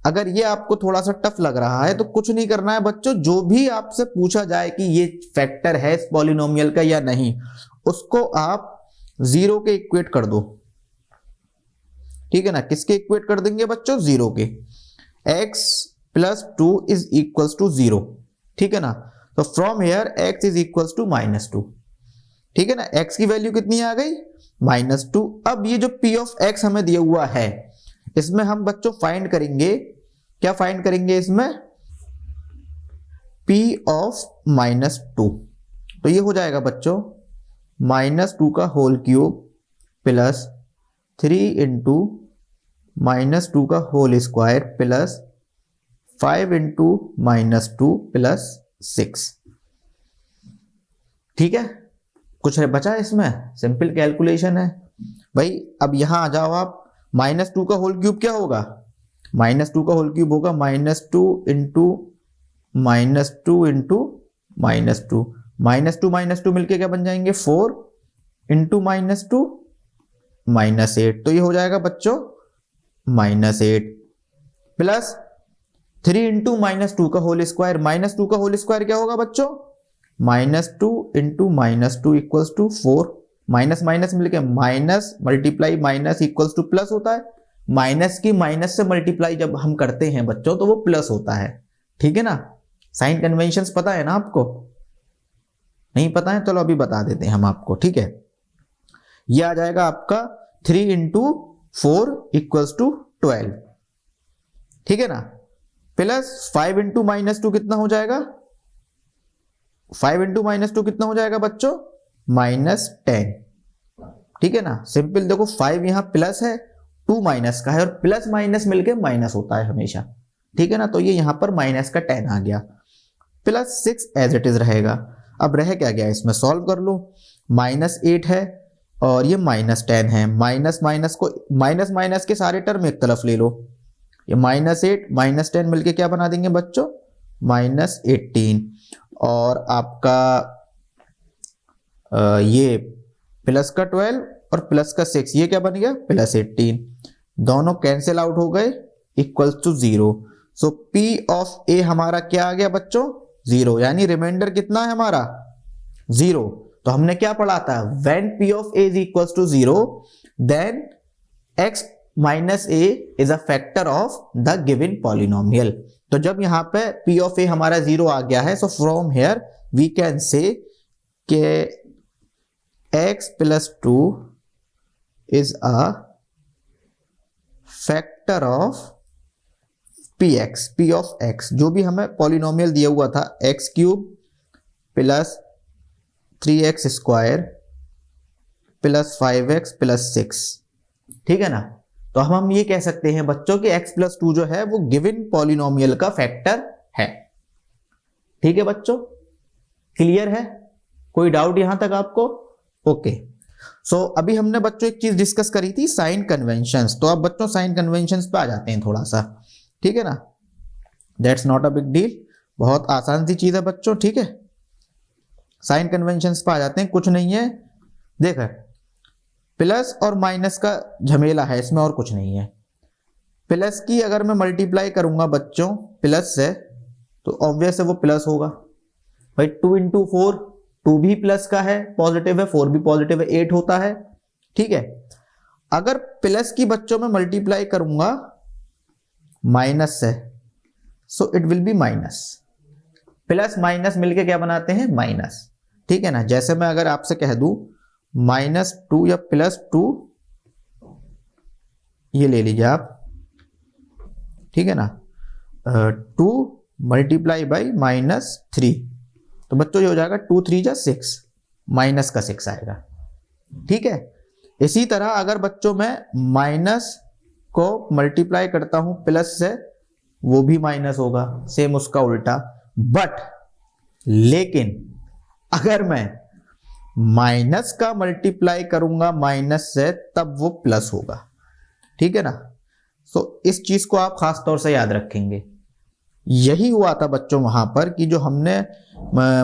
अगर ये आपको थोड़ा सा टफ लग रहा है तो कुछ नहीं करना है बच्चों, जो भी आपसे पूछा जाए कि ये फैक्टर है इस पॉलिनोमियल का या नहीं, उसको आप 0 के इक्वेट कर दो। ठीक है ना, किसके इक्वेट कर देंगे बच्चों? 0 के। x plus 2 is equals to 0। ठीक है ना, तो from here x is equals to -2। ठीक है ना, x की वैल्यू कितनी आ गई? -2। अब ये जो p ऑफ x हमें दिया हुआ है, इसमें हम बच्चों फाइंड करेंगे, क्या फाइंड करेंगे इसमें? p of -2। तो ये हो जाएगा बच्चों -2 का होल क्यूब प्लस 3 इंटू -2 का whole square plus 5 into -2 plus 6। ठीक है, कुछ है बचा इसमें? सिंपल कैलकुलेशन है भाई। अब यहां आ जाओ आप, -2 का होल क्यूब क्या होगा? -2 का होल क्यूब होगा -2 इंटू -2 इंटू -2, -2 मिलके क्या बन जाएंगे? 4 इंटू -2 -8। तो ये हो जाएगा बच्चों -8 प्लस 3 इंटू -2 का होल स्क्वायर। -2 का होल स्क्वायर क्या होगा बच्चों? -2 into -2 equals to 4। Minus minus मिलके minus multiply minus equals to plus होता है। माइनस की माइनस से मल्टीप्लाई जब हम करते हैं बच्चों तो वो प्लस होता है। ठीक है ना, साइन कन्वेंशंस पता है ना आपको? नहीं पता है? चलो अभी बता देते हैं हम आपको। ठीक है, ये आ जाएगा आपका 3 इंटू 4 इक्वल्स टू 12। ठीक है ना, प्लस 5 इंटू -2 कितना हो जाएगा? 5 इंटू -2 कितना हो जाएगा बच्चों? -10। ठीक है ना, सिंपल देखो 5 यहां प्लस है, 2 माइनस का है, और प्लस माइनस मिलके माइनस होता है हमेशा। ठीक है ना, तो ये यहां पर माइनस का 10 आ गया, प्लस 6 एज इट इज रहेगा। अब रह क्या गया इसमें? सॉल्व कर लो। -8 है और ये -10 है। माइनस माइनस को माइनस माइनस के सारे टर्म एक तरफ ले लो। ये -8 -10 मिलके क्या बना देंगे बच्चों? -18। और आपका ये प्लस का 12 और प्लस का 6, ये क्या बन गया? +18। दोनों कैंसिल आउट हो गए, equals to 0। So P of A हमारा क्या आ गया बच्चों? 0। यानी रिमाइंडर कितना है हमारा? 0। तो हमने क्या पढ़ा था? When P of A is equals to 0, then x minus A is a factor of the given polynomial। तो जब यहां पे P of A हमारा 0 आ गया है, so from here we can say कि x plus 2 is a factor of px, p of x, जो भी हमें पॉलिनोमियल दिया हुआ था x cube plus 3x square plus 5x plus 6। ठीक है ना, तो हम ये कह सकते हैं बच्चों कि x प्लस 2 जो है वो गिवन पॉलिनोमियल का फैक्टर है। ठीक है बच्चों, क्लियर है? कोई डाउट यहां तक आपको? ओके। सो अभी हमने बच्चों एक चीज डिस्कस करी थी, साइन कन्वेंशंस। तो अब बच्चों साइन कन्वेंशंस पे आ जाते हैं थोड़ा सा। ठीक है ना, that's not a big deal, बहुत आसान सी चीज है बच्चों। ठीक है, साइन कन्वेंशंस पे आ जाते हैं, कुछ नहीं है। देख, प्लस और माइनस का झमेला है इसमें, और कुछ नहीं है। प्लस की अगर मैं मल्टीप्लाई करूंगा बच्चों प्लस से, तो ऑब्वियस है वो प्लस होगा भाई। 2 इंटू 4, 2 भी प्लस का है, पॉजिटिव है, 4 भी पॉजिटिव है, 8 होता है। ठीक है, अगर प्लस की बच्चों में मल्टीप्लाई करूंगा माइनस से, so it will be minus. Plus minus मिलके क्या बनाते हैं? माइनस। ठीक है ना, जैसे मैं अगर आपसे कह दूं -2 या +2, ये ले लीजिए आप। ठीक है ना, 2 मल्टीप्लाई बाई -3, तो बच्चों ये हो जाएगा 2 3 जा 6, माइनस का 6 आएगा। ठीक है, इसी तरह अगर बच्चों में माइनस को मल्टीप्लाई करता हूं प्लस से, वो भी माइनस होगा, सेम उसका उल्टा। बट लेकिन अगर मैं माइनस का मल्टीप्लाई करूंगा माइनस से तब वो प्लस होगा, ठीक है ना। सो इस चीज को आप खास तौर से याद रखेंगे। यही हुआ था बच्चों वहां पर कि जो हमने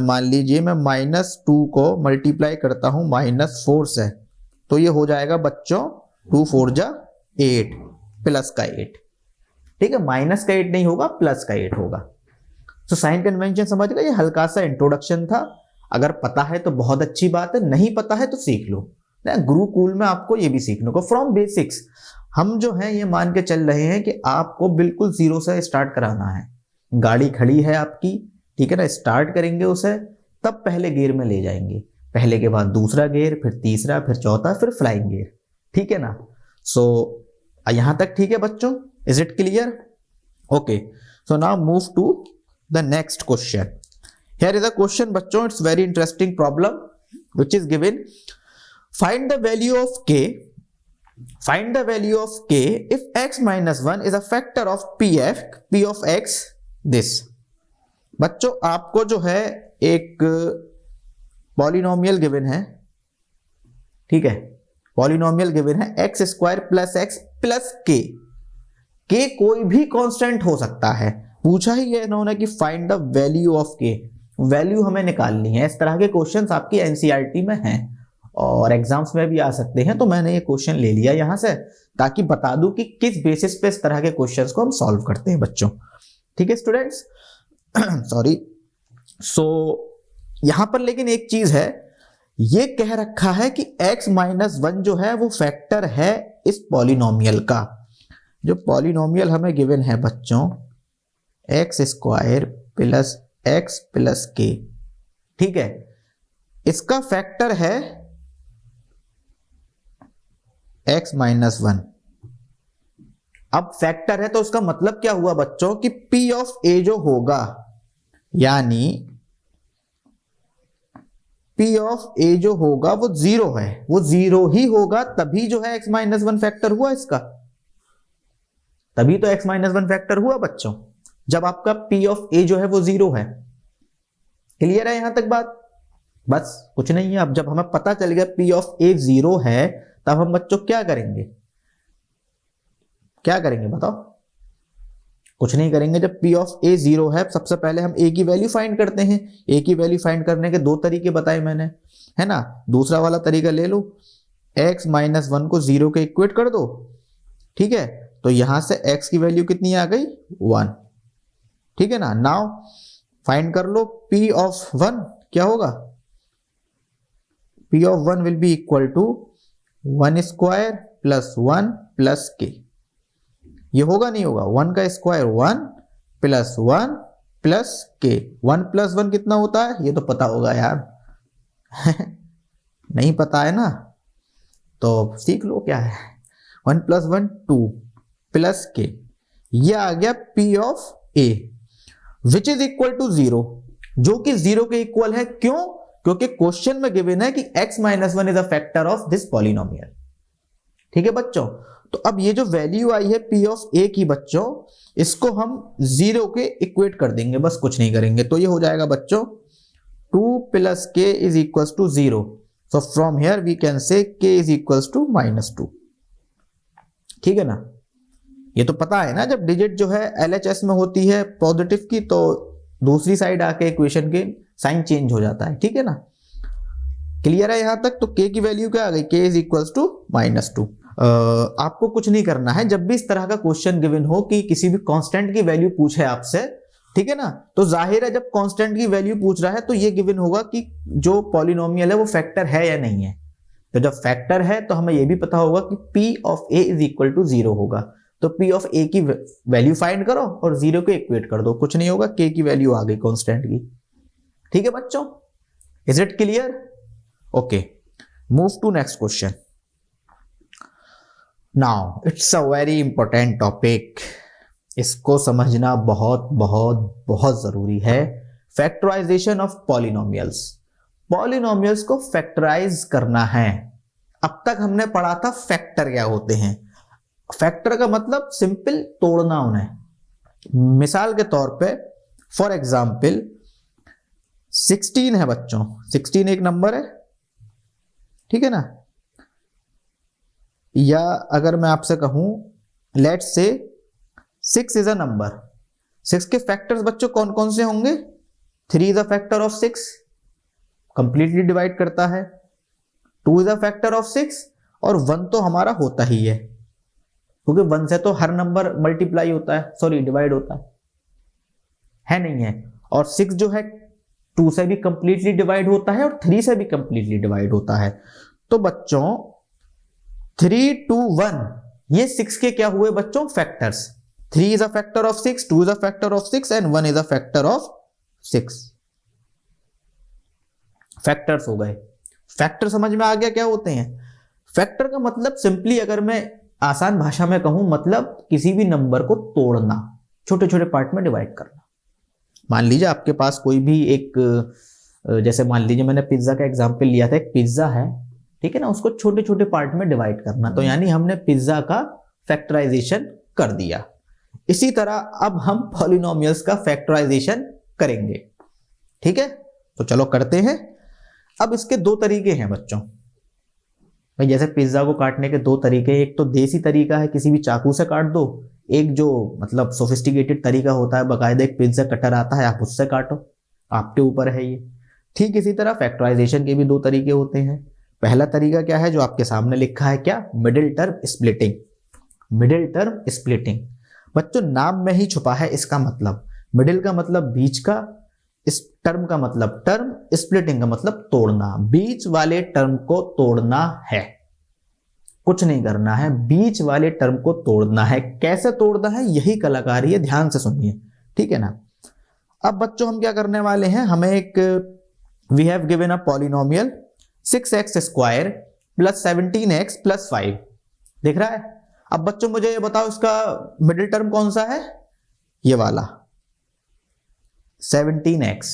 मान लीजिए मैं -2 को मल्टीप्लाई करता हूं -4 से, तो ये हो जाएगा बच्चों 2 4 जा 8 प्लस का 8, ठीक है। माइनस का 8 नहीं होगा, प्लस का 8 होगा। तो साइन कन्वेंशन समझ गए, ये हल्का सा इंट्रोडक्शन था। अगर पता है तो बहुत अच्छी बात है, नहीं पता है तो सीख लो। गुरुकुल में आपको ये भी सीखने को फ्रॉम बेसिक्स हम जो है ये मान के चल रहे हैं कि आपको बिल्कुल जीरो से स्टार्ट कराना है। गाड़ी खड़ी है आपकी, ठीक है ना, स्टार्ट करेंगे उसे, तब पहले गियर में ले जाएंगे, पहले के बाद दूसरा गियर, फिर तीसरा, फिर चौथा, फिर फ्लाइंग गियर, ठीक है ना। सो यहां तक ठीक है बच्चों, is it clear? Okay, so now move to the next question. Here is a question बच्चों, it's very interesting problem which is given. Find the value of k, find the value of k if x minus 1 is a factor of p of x this। बच्चों आपको जो है एक polynomial given है, ठीक है, polynomial given है x square plus x plus के। के कोई भी कांस्टेंट हो सकता है, पूछा ही है इन्होंने कि फाइंड द वैल्यू ऑफ के, वैल्यू हमें निकालनी है। इस तरह के क्वेश्चंस आपकी एनसीईआरटी में हैं और एग्जाम्स में भी आ सकते हैं, तो मैंने ये क्वेश्चन ले लिया यहां से ताकि बता दूं कि किस बेसिस पे इस तरह के क्वेश्चंस को हम सॉल्व करते हैं बच्चों, ठीक है स्टूडेंट्स। सॉरी। सो यहां पर लेकिन एक चीज है, ये कह रखा है कि x माइनस 1 जो है वो फैक्टर है इस पॉलिनोमियल का। जो पॉलिनोमियल हमें गिवन है बच्चों x square plus x plus के, ठीक है, इसका फैक्टर है x माइनस 1। अब फैक्टर है तो उसका मतलब क्या हुआ बच्चों कि p ऑफ a जो होगा, यानी p ऑफ a जो होगा वो 0 है, वो 0 ही होगा, तभी जो है x माइनस 1 फैक्टर हुआ इसका, तभी तो x माइनस 1 फैक्टर हुआ बच्चों, जब आपका p ऑफ a जो है वो 0 है। क्लियर है यहां तक बात? बस कुछ नहीं है। अब जब हमें पता चल गया p ऑफ a 0 है, तब हम बच्चों क्या करेंगे, क्या करेंगे बताओ? कुछ नहीं करेंगे। जब p ऑफ a 0 है, सबसे पहले हम a की वैल्यू फाइंड करते हैं। a की वैल्यू फाइंड करने के दो तरीके बताए मैंने, है ना। दूसरा वाला तरीका ले लो, x माइनस 1 को 0 के इक्वेट कर दो, ठीक है, तो यहां से x की वैल्यू कितनी आ गई 1, ठीक है ना। नाउ फाइंड कर लो p ऑफ 1 क्या होगा, p of 1 will be equal to 1 square plus 1 plus k. ये होगा नहीं होगा, 1 का स्क्वायर 1 प्लस 1 प्लस के। 1 प्लस 1 कितना होता है, ये तो पता होगा यार नहीं पता है ना तो सीख लो क्या है। 1 प्लस 1 2 प्लस के, ये आ गया p of a which is equal to 0, जो कि 0 के इक्वल है। क्यों? क्योंकि क्वेश्चन में गिवन है कि x minus 1 is a factor of this polynomial, ठीक है बच्चों। तो अब ये जो वैल्यू आई है p ऑफ a की बच्चों, इसको हम 0 के इक्वेट कर देंगे, बस कुछ नहीं करेंगे। तो ये हो जाएगा बच्चों 2 plus k is equal to 0। So from here we can say k is equal to -2, ठीक है ना। ये तो पता है ना, जब डिजिट जो है LHS में होती है पॉजिटिव की, तो दूसरी साइड आके इक्वेशन के साइन चेंज हो जाता है, ठीक है ना। क्लियर है यहां तक? तो k की वैल्यू क्या आ गई, k इज इक्वल टू -2। आपको कुछ नहीं करना है, जब भी इस तरह का क्वेश्चन गिवन हो कि किसी भी कांस्टेंट की वैल्यू पूछे आपसे, ठीक है ना, तो जाहिर है जब कांस्टेंट की वैल्यू पूछ रहा है तो ये गिवन होगा कि जो पॉलिनोमियल है वो फैक्टर है या नहीं है। तो जब फैक्टर है तो हमें ये भी पता होगा कि p of a is equal to 0 होगा। तो p ऑफ a की वैल्यू फाइंड करो और 0 को इक्वेट कर दो, कुछ नहीं होगा, k की वैल्यू आ गई कांस्टेंट की, ठीक है बच्चों। Is it clear? Okay, move to next question. Now it's a very important topic, इसको समझना बहुत बहुत बहुत जरूरी है। फैक्टराइजेशन ऑफ पॉलिनोमियल्स, पॉलिनोमियल्स को फैक्टराइज करना है। अब तक हमने पढ़ा था फैक्टर क्या होते हैं। फैक्टर का मतलब सिंपल तोड़ना उन्हें। मिसाल के तौर पे फॉर एग्जाम्पल 16 है बच्चों, 16 एक नंबर है, ठीक है ना। या अगर मैं आपसे कहूं let's say 6 is a number, 6 के फैक्टर्स बच्चों कौन कौन से होंगे? 3 is a factor of 6, completely divide करता है। 2 इज अ फैक्टर ऑफ 6 और 1 तो हमारा होता ही है, क्योंकि 1 से तो हर नंबर मल्टीप्लाई होता है, सॉरी डिवाइड होता है नहीं है। और 6 जो है 2 से भी कंप्लीटली डिवाइड होता है और 3 से भी कंप्लीटली डिवाइड होता है। तो बच्चों 3, 2, 1 ये 6 के क्या हुए बच्चों? Factors. 3 is a factor of 6, 2 is a factor of 6 and 1 is a factor of 6। Factors हो गए। फैक्टर समझ में आ गया क्या होते हैं? फैक्टर का मतलब सिंपली अगर मैं आसान भाषा में कहूं, मतलब किसी भी नंबर को तोड़ना, छोटे छोटे पार्ट में डिवाइड करना। मान लीजिए आपके पास कोई भी एक, जैसे मान लीजिए मैंने पिज्जा का एग्जांपल लिया था, एक पिज्जा है, ठीक है ना, उसको छोटे छोटे पार्ट में डिवाइड करना, तो यानी हमने पिज्जा का फैक्टराइजेशन कर दिया। इसी तरह अब हम पॉलिनोमियल्स का फैक्टराइजेशन करेंगे, ठीक है। तो चलो करते हैं। अब इसके दो तरीके हैं बच्चों भाई, जैसे पिज्जा को काटने के दो तरीके, एक तो देसी तरीका है किसी भी चाकू से काट दो, एक जो मतलब सोफिस्टिकेटेड तरीका होता है, बाकायदा एक पिज्जा कटर आता है, आप उससे काटो, आपके ऊपर है ये। ठीक इसी तरह फैक्टराइजेशन के भी दो तरीके होते हैं। पहला तरीका क्या है, जो आपके सामने लिखा है, क्या? Middle term splitting. Middle term splitting बच्चों नाम में ही छुपा है इसका मतलब। मिडिल का मतलब बीच का, इस टर्म का मतलब टर्म, स्प्लिटिंग का मतलब तोड़ना। बीच वाले टर्म को तोड़ना है, कुछ नहीं करना है, बीच वाले टर्म को तोड़ना है। कैसे तोड़ना है यही कलाकारी है, ध्यान से सुनिए, ठीक है ना। अब बच्चों हम क्या करने वाले हैं, हमें एक we have given a polynomial 6x square plus 17x plus 5 दिख रहा है। अब बच्चों मुझे ये बताओ इसका मिडिल टर्म कौन सा है? ये वाला 17x,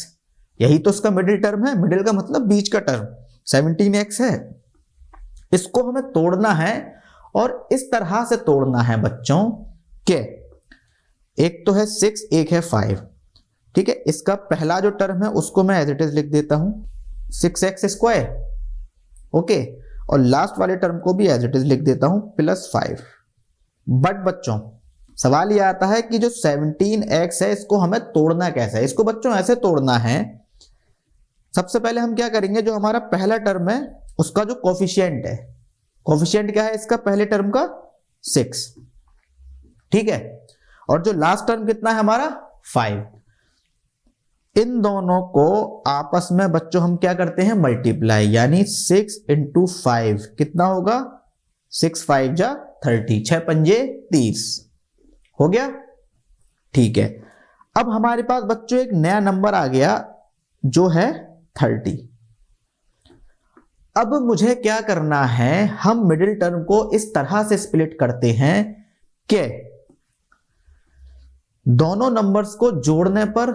यही तो इसका मिडिल टर्म है। मिडिल का मतलब बीच का टर्म 17x है। इसको हमें तोड़ना है और इस तरह से तोड़ना है बच्चों के, एक तो है 6, एक है 5, ठीक है। इसका पहला जो टर्म है उसको मैं एज इट इज लिख देता हूं 6x स्क्वायर, ओके, और लास्ट वाले टर्म को भी एज इट इज लिख देता हूं प्लस 5। बट बच्चों सवाल यह आता है कि जो 17x है इसको हमें तोड़ना कैसे है? इसको बच्चों ऐसे तोड़ना है, सबसे पहले हम क्या करेंगे, जो हमारा पहला टर्म है उसका जो कोफिशिएंट है, कोफिशिएंट क्या है इसका पहले टर्म का? 6, ठीक है। और जो लास्ट टर्म कितना है हमारा? 5। इन दोनों को आपस में बच्चों हम क्या करते हैं? मल्टीप्लाई, यानी 6 इंटू 5 कितना होगा? 6 5 जा 30, 6 पंजे 30 हो गया, ठीक है। अब हमारे पास बच्चों एक नया नंबर आ गया जो है 30। अब मुझे क्या करना है, हम मिडिल टर्म को इस तरह से स्प्लिट करते हैं कि दोनों नंबर्स को जोड़ने पर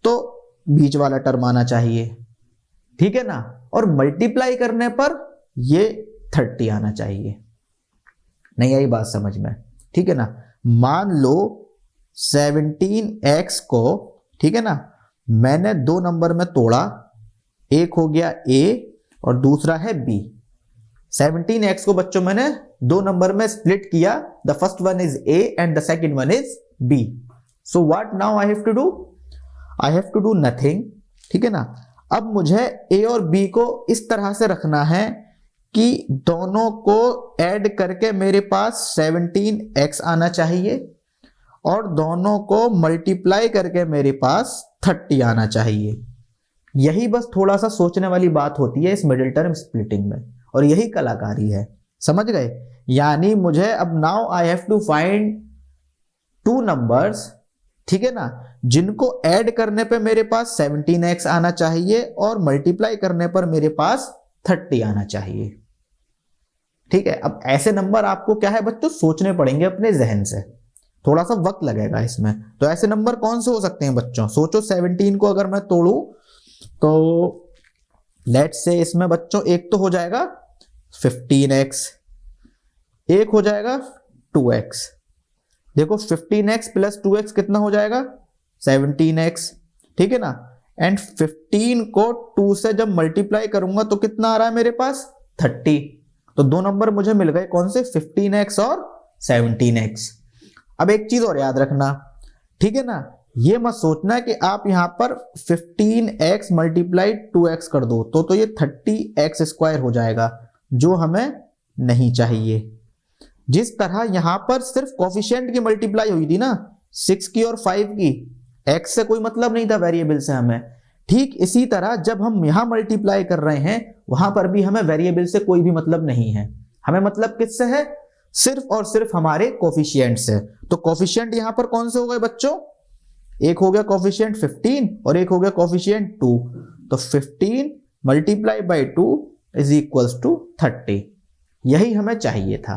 तो बीच वाला टर्म आना चाहिए, ठीक है ना, और मल्टीप्लाई करने पर ये 30 आना चाहिए। नहीं आई बात समझ में? ठीक है ना। मान लो 17x को, ठीक है ना, मैंने दो नंबर में तोड़ा, एक हो गया a और दूसरा है b। 17x को बच्चों मैंने दो नंबर में स्प्लिट किया, the first one is a and the second one is b। So what now I have to do? I have to do nothing, ठीक है ना। अब मुझे a और b को इस तरह से रखना है कि दोनों को ऐड करके मेरे पास 17x आना चाहिए और दोनों को मल्टीप्लाई करके मेरे पास 30 आना चाहिए। यही बस थोड़ा सा सोचने वाली बात होती है इस मिडिल टर्म स्प्लिटिंग में, और यही कलाकारी है, समझ गए? यानी मुझे अब now I have to find two numbers, ठीक है ना, जिनको ऐड करने पे मेरे पास 17x आना चाहिए और मल्टीप्लाई करने पर मेरे पास 30 आना चाहिए, ठीक है। अब ऐसे नंबर आपको क्या है बच्चों, सोचने पड़ेंगे अपने जहन से, थोड़ा सा वक्त लगेगा इसमें। तो ऐसे नंबर कौन से हो सकते हैं बच्चों? सोचो 17 को अगर मैं तोड़ूं तो लेट्स से इसमें बच्चों एक तो हो जाएगा 15x, एक हो जाएगा 2x। देखो 15x प्लस 2x कितना हो जाएगा? 17x, ठीक है ना। एंड 15 को 2 से जब मल्टीप्लाई करूंगा तो कितना आ रहा है मेरे पास? 30। तो दो नंबर मुझे मिल गए कौन से, 15x और 17x। अब एक चीज और याद रखना, ठीक है ना, ये मत सोचना कि आप यहां पर 15x मल्टीप्लाई 2x कर दो तो ये 30x स्क्वायर हो जाएगा, जो हमें नहीं चाहिए। जिस तरह यहां पर सिर्फ कोफिशिएंट की मल्टीप्लाई हुई थी ना, 6 की और 5 की, x से कोई मतलब नहीं था वेरिएबल से हमें, ठीक इसी तरह जब हम यहां मल्टीप्लाई कर रहे हैं वहां पर भी हमें वेरिएबल से कोई भी मतलब नहीं है, हमें मतलब किससे है, सिर्फ और सिर्फ हमारे कोफिशिएंट से। तो कोफिशिएंट यहां पर कौन से हो गए बच्चों, एक हो गया कोफिशिएंट 15 और एक हो गया कोफिशिएंट 2। तो 15 multiply by 2 is equals to 30। यही हमें चाहिए था।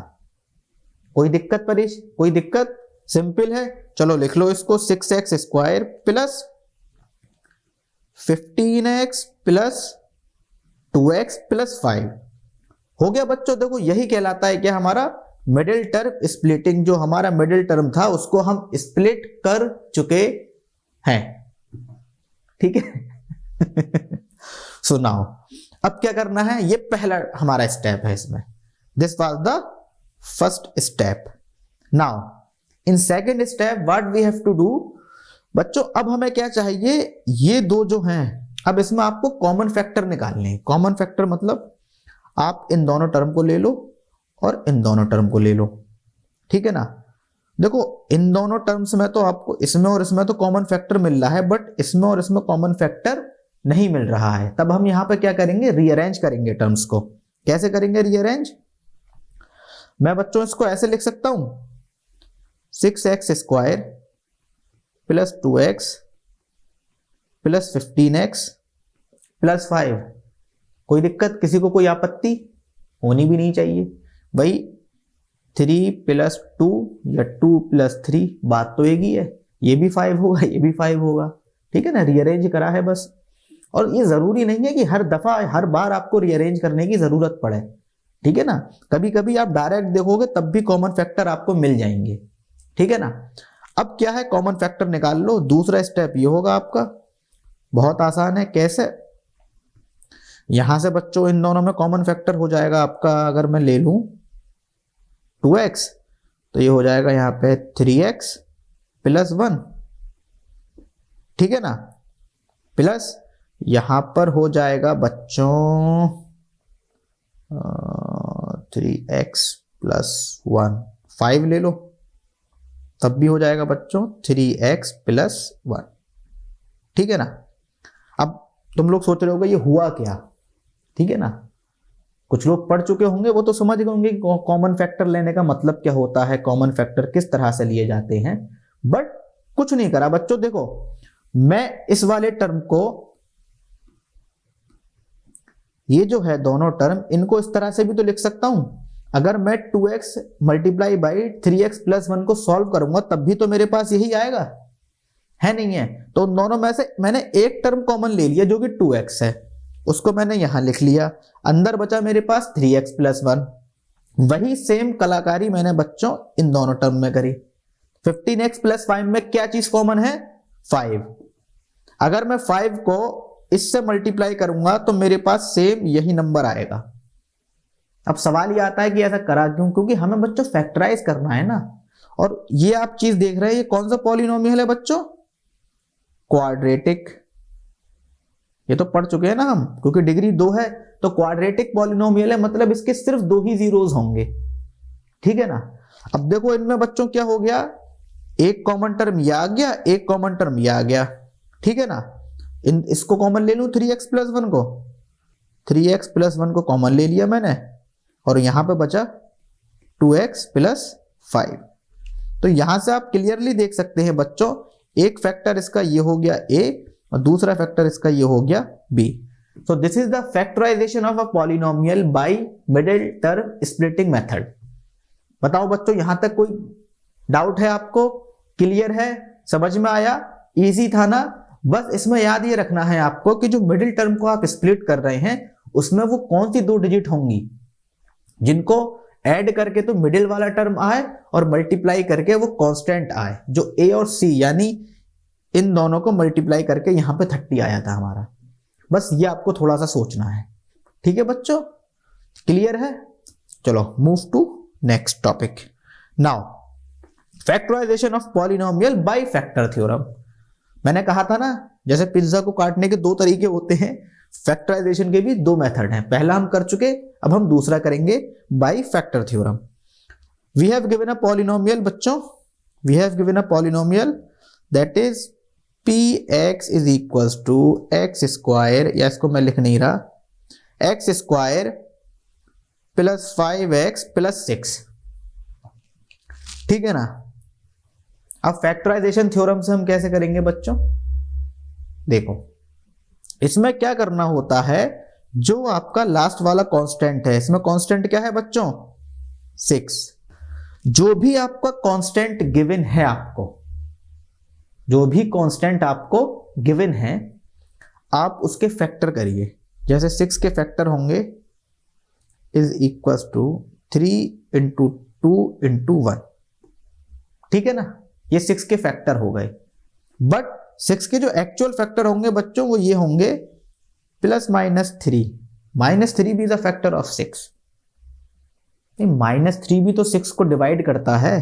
कोई दिक्कत परेश, कोई दिक्कत, सिंपल है। चलो लिख लो इसको, 6x square plus 15x plus 2x plus 5 हो गया बच्चों। देखो यही कहलाता है कि हमारा मिडिल टर्म स्प्लिटिंग, जो हमारा मिडिल टर्म था उसको हम स्प्लिट कर चुके हैं, ठीक है। सुनाओ अब क्या करना है, ये पहला हमारा स्टेप है इसमें, this was the first step. Now in second step what we have to do बच्चों, अब हमें क्या चाहिए, ये दो जो हैं, अब इसमें आपको कॉमन फैक्टर निकालने हैं। कॉमन फैक्टर मतलब आप इन दोनों टर्म को ले लो और इन दोनों टर्म को ले लो, ठीक है ना। देखो इन दोनों टर्म्स में तो आपको इसमें और इसमें तो कॉमन फैक्टर मिल रहा है, बट इसमें और इसमें कॉमन फैक्टर नहीं मिल रहा है। तब हम यहां पे क्या करेंगे, रीअरेंज करेंगे टर्म्स को। कैसे करेंगे रीअरेंज, मैं बच्चों इसको ऐसे लिख सकता हूं, 6x square plus 2x plus 15x plus 5। कोई दिक्कत, किसी को कोई आपत्ति होनी भी नहीं चाहिए भाई। 3 प्लस 2 या 2 प्लस 3, बात तो एक ही है, ये भी 5 होगा ये भी 5 होगा, ठीक है ना। रीअरेंज करा है बस। और ये जरूरी नहीं है कि हर दफा हर बार आपको रीअरेंज करने की जरूरत पड़े, ठीक है ना। कभी कभी आप डायरेक्ट देखोगे तब भी कॉमन फैक्टर आपको मिल जाएंगे, ठीक है ना। अब क्या है, कॉमन फैक्टर निकाल लो। दूसरा स्टेप ये होगा आपका, बहुत आसान है। कैसे, यहां से बच्चों इन दोनों में कॉमन फैक्टर हो जाएगा आपका, अगर मैं ले लूं 2x तो ये हो जाएगा यहां पे 3x प्लस 1, ठीक है ना, प्लस यहां पर हो जाएगा बच्चों 3x प्लस 1, 5 ले लो तब भी हो जाएगा बच्चों 3x प्लस 1, ठीक है ना। अब तुम लोग सोच रहे होगे ये हुआ क्या, ठीक है ना। कुछ लोग पढ़ चुके होंगे, वो तो समझ गए होंगे कॉमन फैक्टर लेने का मतलब क्या होता है, कॉमन फैक्टर किस तरह से लिए जाते हैं। बट कुछ नहीं करा बच्चों। देखो मैं इस वाले टर्म को, ये जो है दोनों टर्म, इनको इस तरह से भी तो लिख सकता हूं। अगर मैं 2x multiply by 3x plus 1 को सॉल्व करूंगा तब भी तो मेरे पास यही आएगा, है नहीं है। तो दोनों में से मैंने एक टर्म कॉमन ले लिया जो कि 2x है, उसको मैंने यहां लिख लिया। अंदर बचा मेरे पास 3x प्लस 1। वही सेम कलाकारी मैंने बच्चों इन दोनों टर्म में करी। 15x प्लस 5 में क्या चीज कॉमन है, 5। अगर मैं 5 को इससे मल्टीप्लाई करूंगा तो मेरे पास सेम यही नंबर आएगा। अब सवाल ये आता है कि ऐसा करा क्यों, क्योंकि हमें बच्चों फैक्टराइज करना है ना। और ये आप चीज देख रहे हैं, ये कौन सा पॉलिनोमियल है बच्चों, क्वाड्रेटिक। ये तो पढ़ चुके हैं ना हम, क्योंकि डिग्री 2 है तो क्वाड्रेटिक पॉलिनोमियल है, मतलब इसके सिर्फ 2 ही जीरोस होंगे, ठीक है ना। अब देखो इनमें बच्चों क्या हो गया, एक कॉमन टर्म ये आ गया, एक कॉमन टर्म ये आ गया, ठीक है ना। इसको कॉमन ले लूं 3x प्लस 1 को, 3x प्लस 1 को कॉमन ले लिया मैंने, और यहां पे बचा 2x प्लस 5। तो यहां से आप क्लियरली देख सकते हैं बच्चों, एक फैक्टर इसका ये हो गया a और दूसरा फैक्टर इसका ये हो गया b। So this is the factorisation of a polynomial by middle term splitting method. बताओ बच्चों यहां तक कोई डाउट है आपको, क्लियर है, समझ में आया, इजी था ना। बस इसमें याद ये रखना है आपको कि जो मिडिल टर्म को आप स्प्लिट कर रहे हैं उसमें वो कौन सी 2 डिजिट होंगी जिनको ऐड करके तो मिडिल वाला टर्म आए और मल्टीप्लाई करके वो कांस्टेंट आए, जो a और c यानी इन दोनों को मल्टीप्लाई करके यहां पे 30 आया था हमारा। बस ये आपको थोड़ा सा सोचना है, ठीक है बच्चों। क्लियर है? चलो move to next topic. Now factorisation of polynomial by factor theorem. मैंने कहा था ना, जैसे पिज्जा को काटने के दो तरीके होते हैं, फैक्टराइजेशन के भी दो मेथड हैं। पहला हम कर चुके, अब हम दूसरा करेंगे by factor theorem. We have given a polynomial बच्चों, we have given a polynomial that is px is equals to x square, या इसको मैं लिख नहीं रहा, x square plus 5x plus 6। ठीक है ना? अब फैक्टराइजेशन थ्योरम से हम कैसे करेंगे बच्चों? देखो, इसमें क्या करना होता है, जो आपका लास्ट वाला कांस्टेंट है, इसमें कांस्टेंट क्या है बच्चों? 6। जो भी आपका कांस्टेंट गिवन है, आपको जो भी कांस्टेंट आपको गिवन है, आप उसके फैक्टर करिए। जैसे 6 के फैक्टर होंगे is equals to 3 into 2 into 1। ठीक है ना? ये 6 के फैक्टर हो गए। बट 6 के जो एक्चुअल फैक्टर होंगे बच्चों, वो ये होंगे प्लस -3। -3 भी इज अ फैक्टर ऑफ 6। -3 भी तो 6 को डिवाइड करता है।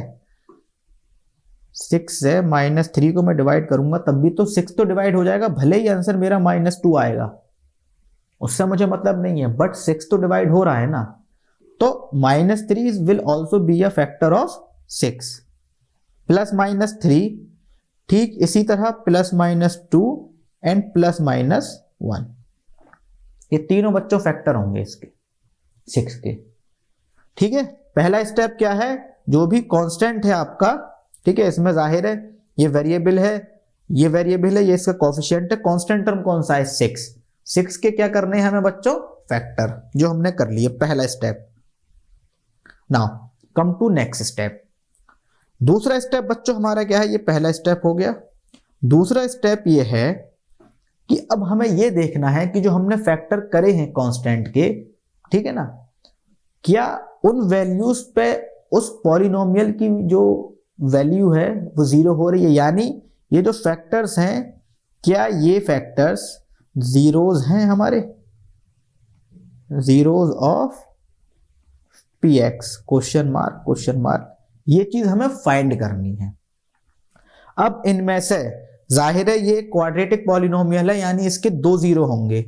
6 से -3 को मैं डिवाइड करूंगा तब भी तो 6 तो डिवाइड हो जाएगा, भले ही आंसर मेरा -2 आएगा, उससे मुझे मतलब नहीं है, बट 6 तो डिवाइड हो रहा है ना। तो -3 will also be a factor of 6। Plus -3, ठीक इसी तरह प्लस -2 एंड प्लस -1, ये तीनों बच्चों फैक्टर होंगे इसके 6 के। ठीक है? पहला स्टेप क्या है, जो भी कांस्टेंट है आपका, ठीक है, इसमें जाहिर है ये वेरिएबल है, ये वेरिएबल है, ये इसका कोफिशिएंट है। कांस्टेंट टर्म कौन सा है? 6। 6 के क्या करने हैं हमें बच्चों? फैक्टर, जो हमने कर लिए पहला step. Now come to next step. दूसरा स्टेप बच्चों हमारा क्या है? ये पहला स्टेप हो गया। दूसरा स्टेप ये है कि अब हमें ये देखना है कि जो हमने फैक्टर करे हैं कांस्टेंट के, ठीक है ना, क्या उन वैल्यूज पे उस पॉलिनोमियल की जो वैल्यू है वो 0 हो रही है, यानी ये जो फैक्टर्स हैं, क्या ये फैक्टर्स जीरोज हैं हमारे, zeros of px? Question mark question mark. ये चीज हमें फाइंड करनी है। अब इनमें से जाहिर है ये क्वाड्रेटिक पॉलिनोमियल है, यानी इसके 2 जीरो होंगे।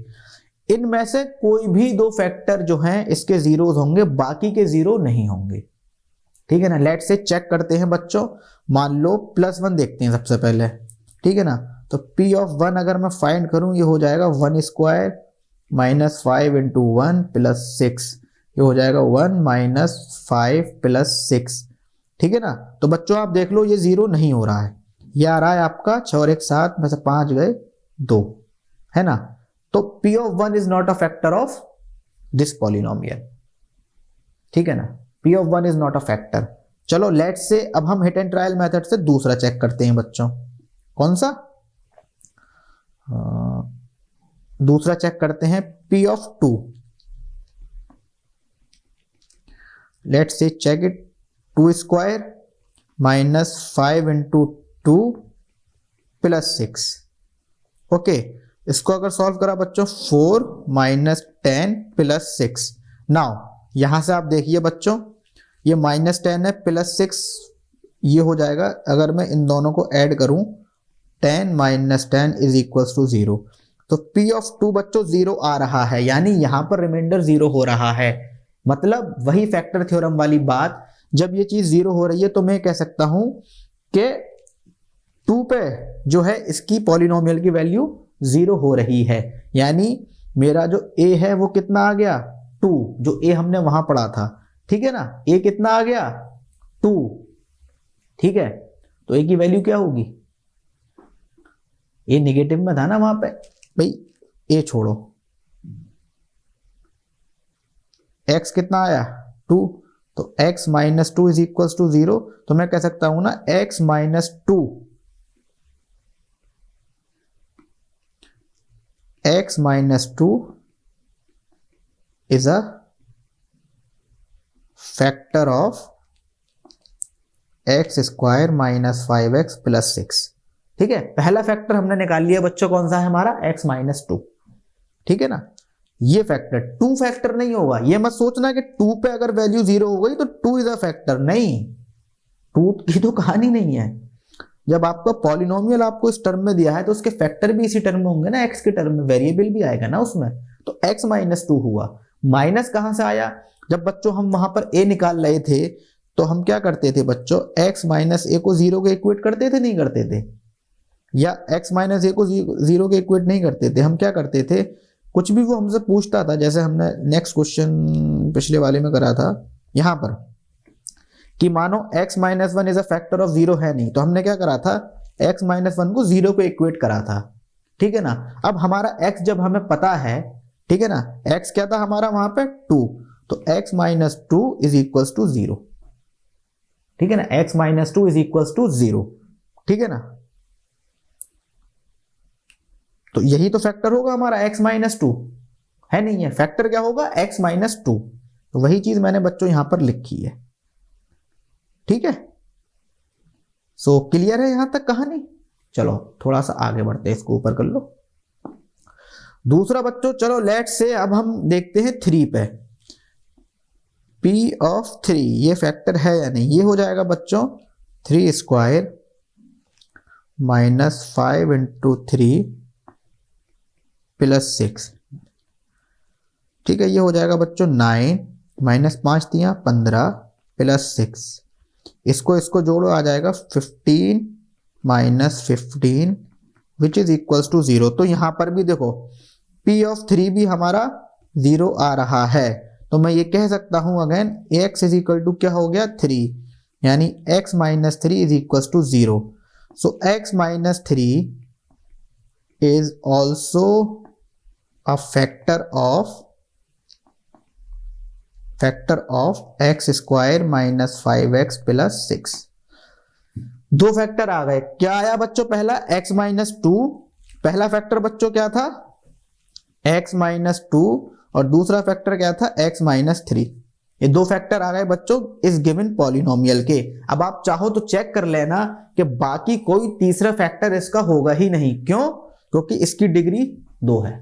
इनमें से कोई भी 2 फैक्टर जो हैं इसके जीरोज होंगे, बाकी के जीरो नहीं होंगे। ठीक है ना? लेट से चेक करते हैं बच्चों। मान लो +1 देखते हैं सबसे पहले। ठीक है ना? तो p ऑफ 1 अगर मैं फाइंड करूं, ये हो जाएगा 1 स्क्वायर -5 इंटू 1 प्लस 6, ये हो जाएगा 1 -5 प्लस 6। ठीक है ना? तो बच्चों आप देख लो, ये 0 नहीं हो रहा है, ये आ रहा है आपका 6 और 1 7 में से 5 गए 2, है ना? तो p of 1 is not a factor of this polynomial. ठीक है ना? p of 1 is not a factor. चलो लेट्स से अब हम हिट एंड ट्रायल मेथड से दूसरा चेक करते हैं बच्चों। कौन सा? दूसरा चेक करते हैं p of 2। Let's say check it. 2 square -5 into 2 plus 6। Okay, इसको अगर सॉल्व करा बच्चों, 4 -10 प्लस 6। नाउ यहां से आप देखिए बच्चों, ये -10 है प्लस 6, ये हो जाएगा, अगर मैं इन दोनों को ऐड करूं 10 - 10 इज इक्वल्स टू 0। तो p ऑफ 2 बच्चों 0 आ रहा है, यानी यहां पर रिमाइंडर 0 हो रहा है। मतलब वही फैक्टर थ्योरम वाली बात, जब ये चीज 0 हो रही है तो मैं कह सकता हूं कि 2 पे जो है इसकी पॉलिनोमियल की वैल्यू 0 हो रही है, यानी मेरा जो a है वो कितना आ गया? 2, जो a हमने वहां पढ़ा था। ठीक है ना? a कितना आ गया? 2। ठीक है, तो a की वैल्यू क्या होगी? a निगेटिव में था ना वहां पे, भाई a छोड़ो, x कितना आया? 2, तो x - 2 इज इक्वल्स टू 0। तो मैं कह सकता हूं ना x - 2, x - 2 is a factor of x square -5x plus 6। ठीक है, पहला फैक्टर हमने निकाल लिया बच्चों, कौन सा है हमारा? x - 2। ठीक है ना? ये फैक्टर, 2 फैक्टर नहीं होगा। ये मत सोचना कि 2 पे अगर वैल्यू 0 हो गई तो 2 इज अ फैक्टर, नहीं, 2 की तो कहानी नहीं है। जब आपका पॉलिनोमियल आपको इस टर्म में दिया है तो उसके फैक्टर भी इसी टर्म में होंगे ना, एक्स के टर्म में, वेरिएबल भी आएगा ना उसमें, तो x माइनस 2 हुआ। माइनस कहां से आया? जब बच्चों हम वहां पर a निकाल रहे थे तो हम क्या करते थे बच्चों, x माइनस a को 0 के इक्वेट करते थे, नहीं करते थे? या x माइनस a को 0 के इक्वेट नहीं करते थे, हम क्या करते थे, कुछ भी वो हमसे पूछता था, जैसे हमने नेक्स्ट क्वेश्चन पिछले वाले में करा था यहां पर, कि मानो x minus 1 is a factor of 0 है नहीं, तो हमने क्या करा था, x माइनस 1 को 0 को इक्वेट करा था, ठीक है ना। अब हमारा x जब हमें पता है, ठीक है ना, x क्या था हमारा वहां पे 2, तो x minus 2 is equals to 0, ठीक है ना, x minus 2 is equals to 0, ठीक है ना। तो यही तो फैक्टर होगा हमारा x माइनस 2, है नहीं है? फैक्टर क्या होगा, x माइनस 2, तो वही चीज मैंने बच्चों यहां पर लिखी है, ठीक है। सो क्लियर है यहां तक कहानी? चलो थोड़ा सा आगे बढ़ते हैं, इसको ऊपर कर लो। दूसरा बच्चों, चलो लेट्स से अब हम देखते हैं 3 पे, p ऑफ 3 ये फैक्टर है या नहीं। ये हो जाएगा बच्चों 3 स्क्वायर माइनस 5 इंटू 3 प्लस 6, ठीक है। ये हो जाएगा बच्चों 9 माइनस 5 दिया 15 प्लस 6, इसको जोड़ो, आ जाएगा 15 minus 15 which is equals to 0। तो यहां पर भी देखो p ऑफ 3 भी हमारा 0 आ रहा है, तो मैं ये कह सकता हूं again x is equal to क्या हो गया 3, यानी x minus 3 is equals to 0। So x minus 3 is also a factor of x square minus 5x plus 6। दो फैक्टर आ गए। क्या आया बच्चों? पहला x माइनस 2, पहला फैक्टर बच्चों क्या था, x माइनस 2, और दूसरा फैक्टर क्या था, x माइनस 3। ये दो फैक्टर आ गए बच्चों इस गिवन पॉलिनोमियल के। अब आप चाहो तो चेक कर लेना कि बाकी कोई तीसरा फैक्टर इसका होगा ही नहीं। क्यों? क्योंकि इसकी डिग्री 2 है,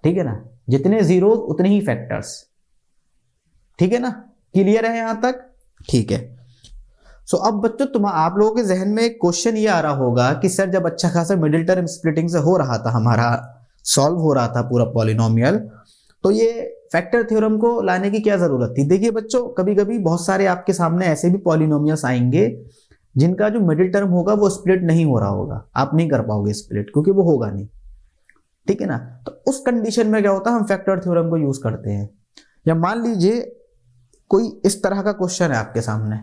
ठीक है ना, जितने जीरो उतने ही फैक्टर्स, ठीक है ना। क्लियर है यहां तक? ठीक है। सो अब बच्चों आप लोगों के जहन में एक क्वेश्चन ये आ रहा होगा कि सर जब अच्छा खासा मिडिल टर्म स्प्लिटिंग से हो रहा था, हमारा सॉल्व हो रहा था पूरा पॉलिनोमियल, तो ये फैक्टर थ्योरम को लाने की क्या जरूरत थी? देखिए बच्चों, कभी कभी बहुत सारे आपके सामने ऐसे भी पॉलिनोमियल्स आएंगे जिनका जो मिडिल टर्म होगा वो स्प्लिट नहीं हो रहा होगा, आप नहीं कर पाओगे स्प्लिट, क्योंकि वो होगा नहीं, ठीक है ना। तो उस कंडीशन में क्या होता है, हम फैक्टर थ्योरम को यूज करते हैं। या मान लीजिए कोई इस तरह का क्वेश्चन है आपके सामने,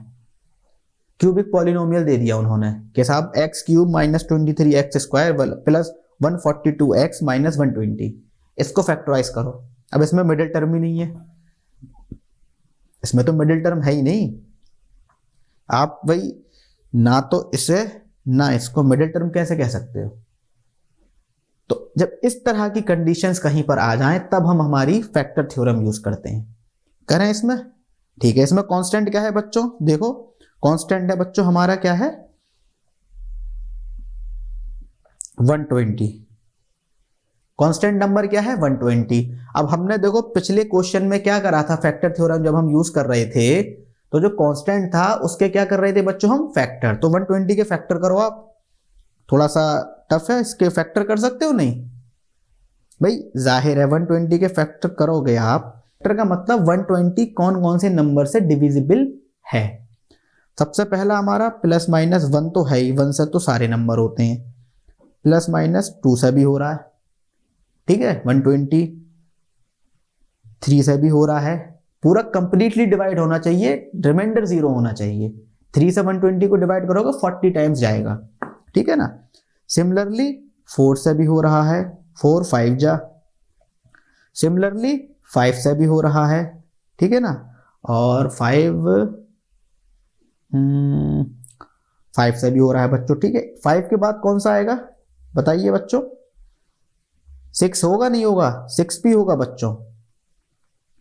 क्यूबिक पॉलिनोमियल दे दिया उन्होंने कि साहब x cube minus 23 x square plus 142 x minus 120, इसको फैक्टराइज करो। अब इसमें मिडिल टर्म ही नहीं है, इसमें तो मिडिल टर्म है ही नहीं। आप भाई ना तो इसे ना इसको मिडिल टर्म कैसे कह सकते हो? तो जब इस तरह की कंडीशंस कहीं पर आ जाएं तब हम हमारी फैक्टर थ्योरम यूज करते हैं। करें इसमें? ठीक है। इसमें कांस्टेंट क्या है बच्चों? देखो कांस्टेंट है बच्चों हमारा क्या है, 120। कांस्टेंट नंबर क्या है, 120। अब हमने देखो पिछले क्वेश्चन में क्या करा था, फैक्टर थ्योरम जब हम यूज कर रहे थे तो जो कांस्टेंट था उसके क्या कर रहे थे बच्चों हम, फैक्टर। तो 120 के फैक्टर करो आप। थोड़ा सा टफ है, इसके फैक्टर कर सकते हो नहीं भाई? जाहिर है 120 के फैक्टर करोगे आप। फैक्टर का मतलब 120 कौन कौन से नंबर से डिविजिबल है। सबसे पहला हमारा प्लस माइनस 1 तो है ही, 1 से तो सारे नंबर होते हैं, प्लस माइनस 2 से भी हो रहा है, ठीक है, 120 3 से भी हो रहा है। पूरा कंप्लीटली डिवाइड होना चाहिए, रिमाइंडर 0 होना चाहिए। 3 से 120 को डिवाइड करोगे 40 टाइम्स जाएगा, ठीक है ना। सिमिलरली 4 से भी हो रहा है, 4 5 जा। सिमिलरली 5 से भी हो रहा है, ठीक है ना। और 5 से भी हो रहा है बच्चों, ठीक है। 5 के बाद कौन सा आएगा बताइए बच्चों? 6 होगा नहीं होगा? 6 भी होगा बच्चों,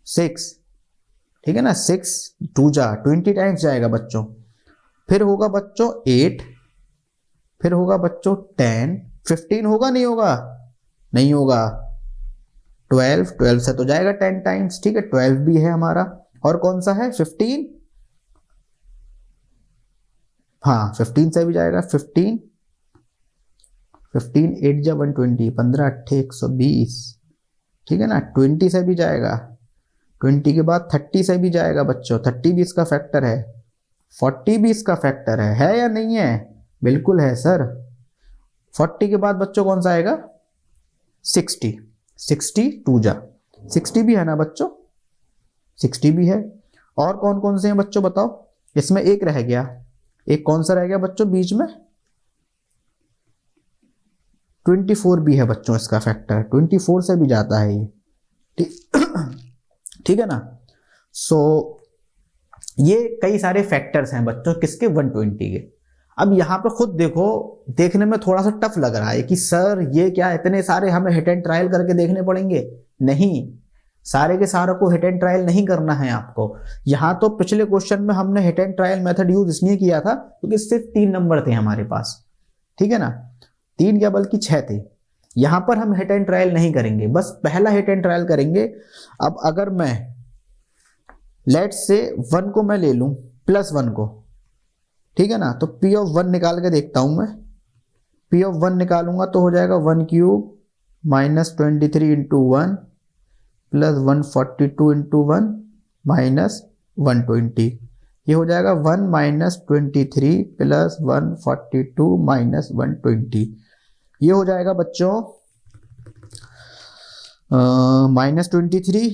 6, ठीक है ना। 6 2 जा 20 टाइम्स जाएगा बच्चों। फिर होगा बच्चों 8, फिर होगा बच्चों 10, 15 होगा नहीं होगा? नहीं होगा। 12, 12 से तो जाएगा 10 टाइम्स, ठीक है, 12 भी है हमारा। और कौन सा है 15, हाँ 15 से भी जाएगा, 15 8 जा 120, 15 8 120, ठीक है ना। 20 से भी जाएगा, 20 के बाद 30 से भी जाएगा बच्चों, 30 भी इसका फैक्टर है, 40 भी इसका फैक्टर है या नहीं है? बिल्कुल है सर। 40 के बाद बच्चों कौन सा आएगा 60, 60 2 जा 60 भी है ना बच्चों, 60 भी है। और कौन कौन से हैं बच्चों बताओ, इसमें एक रह गया, एक कौन सा रह गया बच्चों बीच में, 24 भी है बच्चों इसका फैक्टर, 24 से भी जाता है ये, ठीक है ना। सो ये कई सारे फैक्टर्स हैं बच्चों किसके 120 के। अब यहाँ पे खुद देखो, देखने में थोड़ा सा टफ लग रहा है कि सर ये क्या इतने सारे हमें हिट एंड ट्रायल करके देखने पड़ेंगे। नहीं, सारे के सारे को हिट एंड ट्रायल नहीं करना है आपको। यहाँ तो पिछले क्वेश्चन में हमने hit and trial method use इसलिए किया था क्योंकि सिर्फ 3 नंबर थे हमारे पास, ठीक है ना, 3 क्या बल्कि 6 थे। यहाँ पर हम हिट एंड ट्रायल नहीं करेंगे, बस पहला हिट एंड ट्रायल करेंगे। अब अगर मैं लेट्स से 1 को मैं ले लूं +1 को, ठीक है ना, तो P ऑफ 1 निकाल के देखता हूं मैं। P ऑफ 1 निकालूंगा तो हो जाएगा 1 cube -23 into 1 plus 142 into 1 minus 120, ये हो जाएगा 1 -23 प्लस 142 माइनस 120, ये हो जाएगा बच्चों -23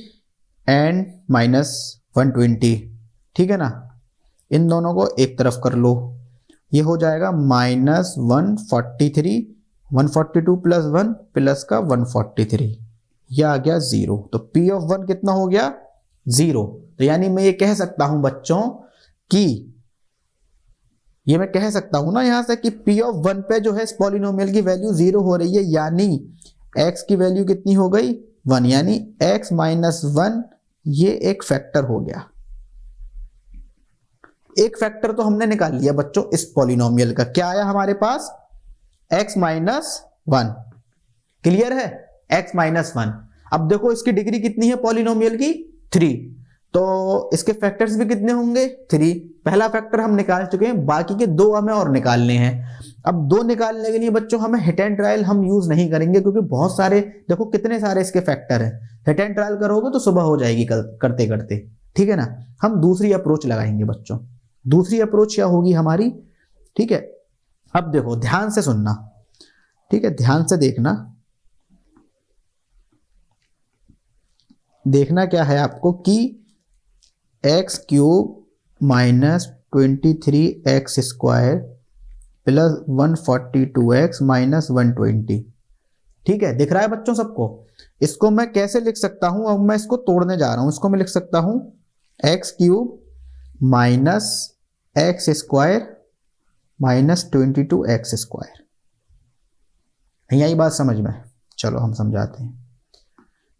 एंड -120, ठीक है ना। इन दोनों को एक तरफ कर लो, ये हो जाएगा -143, 142 प्लस 1 प्लस का 143, ये आ गया 0। तो P ऑफ 1 कितना हो गया 0। तो यानी मैं ये कह सकता हूं बच्चों कि ये मैं कह सकता हूं ना यहां से कि P ऑफ 1 पे जो है इस पॉलिनोमियल की वैल्यू 0 हो रही है, यानी x की वैल्यू कितनी हो गई 1, यानी x माइनस 1 ये एक फैक्टर हो गया। एक फैक्टर तो हमने निकाल लिया बच्चों इस पॉलिनोमियल का, क्या आया हमारे पास x माइनस 1, क्लियर है, x माइनस 1। अब देखो इसकी डिग्री कितनी है पॉलिनोमियल की 3, तो इसके फैक्टर्स भी कितने होंगे 3। पहला फैक्टर हम निकाल चुके हैं, बाकी के 2 हमें और निकालने हैं। अब 2 निकालने के लिए बच्चों हमें हिट एंड ट्रायल हम यूज नहीं करेंगे क्योंकि बहुत सारे, देखो कितने सारे इसके फैक्टर हैं। हिट एंड ट्रायल करोगे तो सुबह हो जाएगी करते करते, ठीक है ना। हम दूसरी अप्रोच लगाएंगे बच्चों। दूसरी अप्रोच क्या होगी हमारी, ठीक है। अब देखो ध्यान से सुनना, ठीक है, ध्यान से देखना। देखना क्या है आपको कि x cube minus 23x square plus 142x minus 120, ठीक है, दिख रहा है बच्चों सबको। इसको मैं कैसे लिख सकता हूं, अब मैं इसको तोड़ने जा रहा हूं। इसको मैं लिख सकता हूं x cube minus x square minus 22x square. यही बात समझ में, चलो हम समझाते हैं।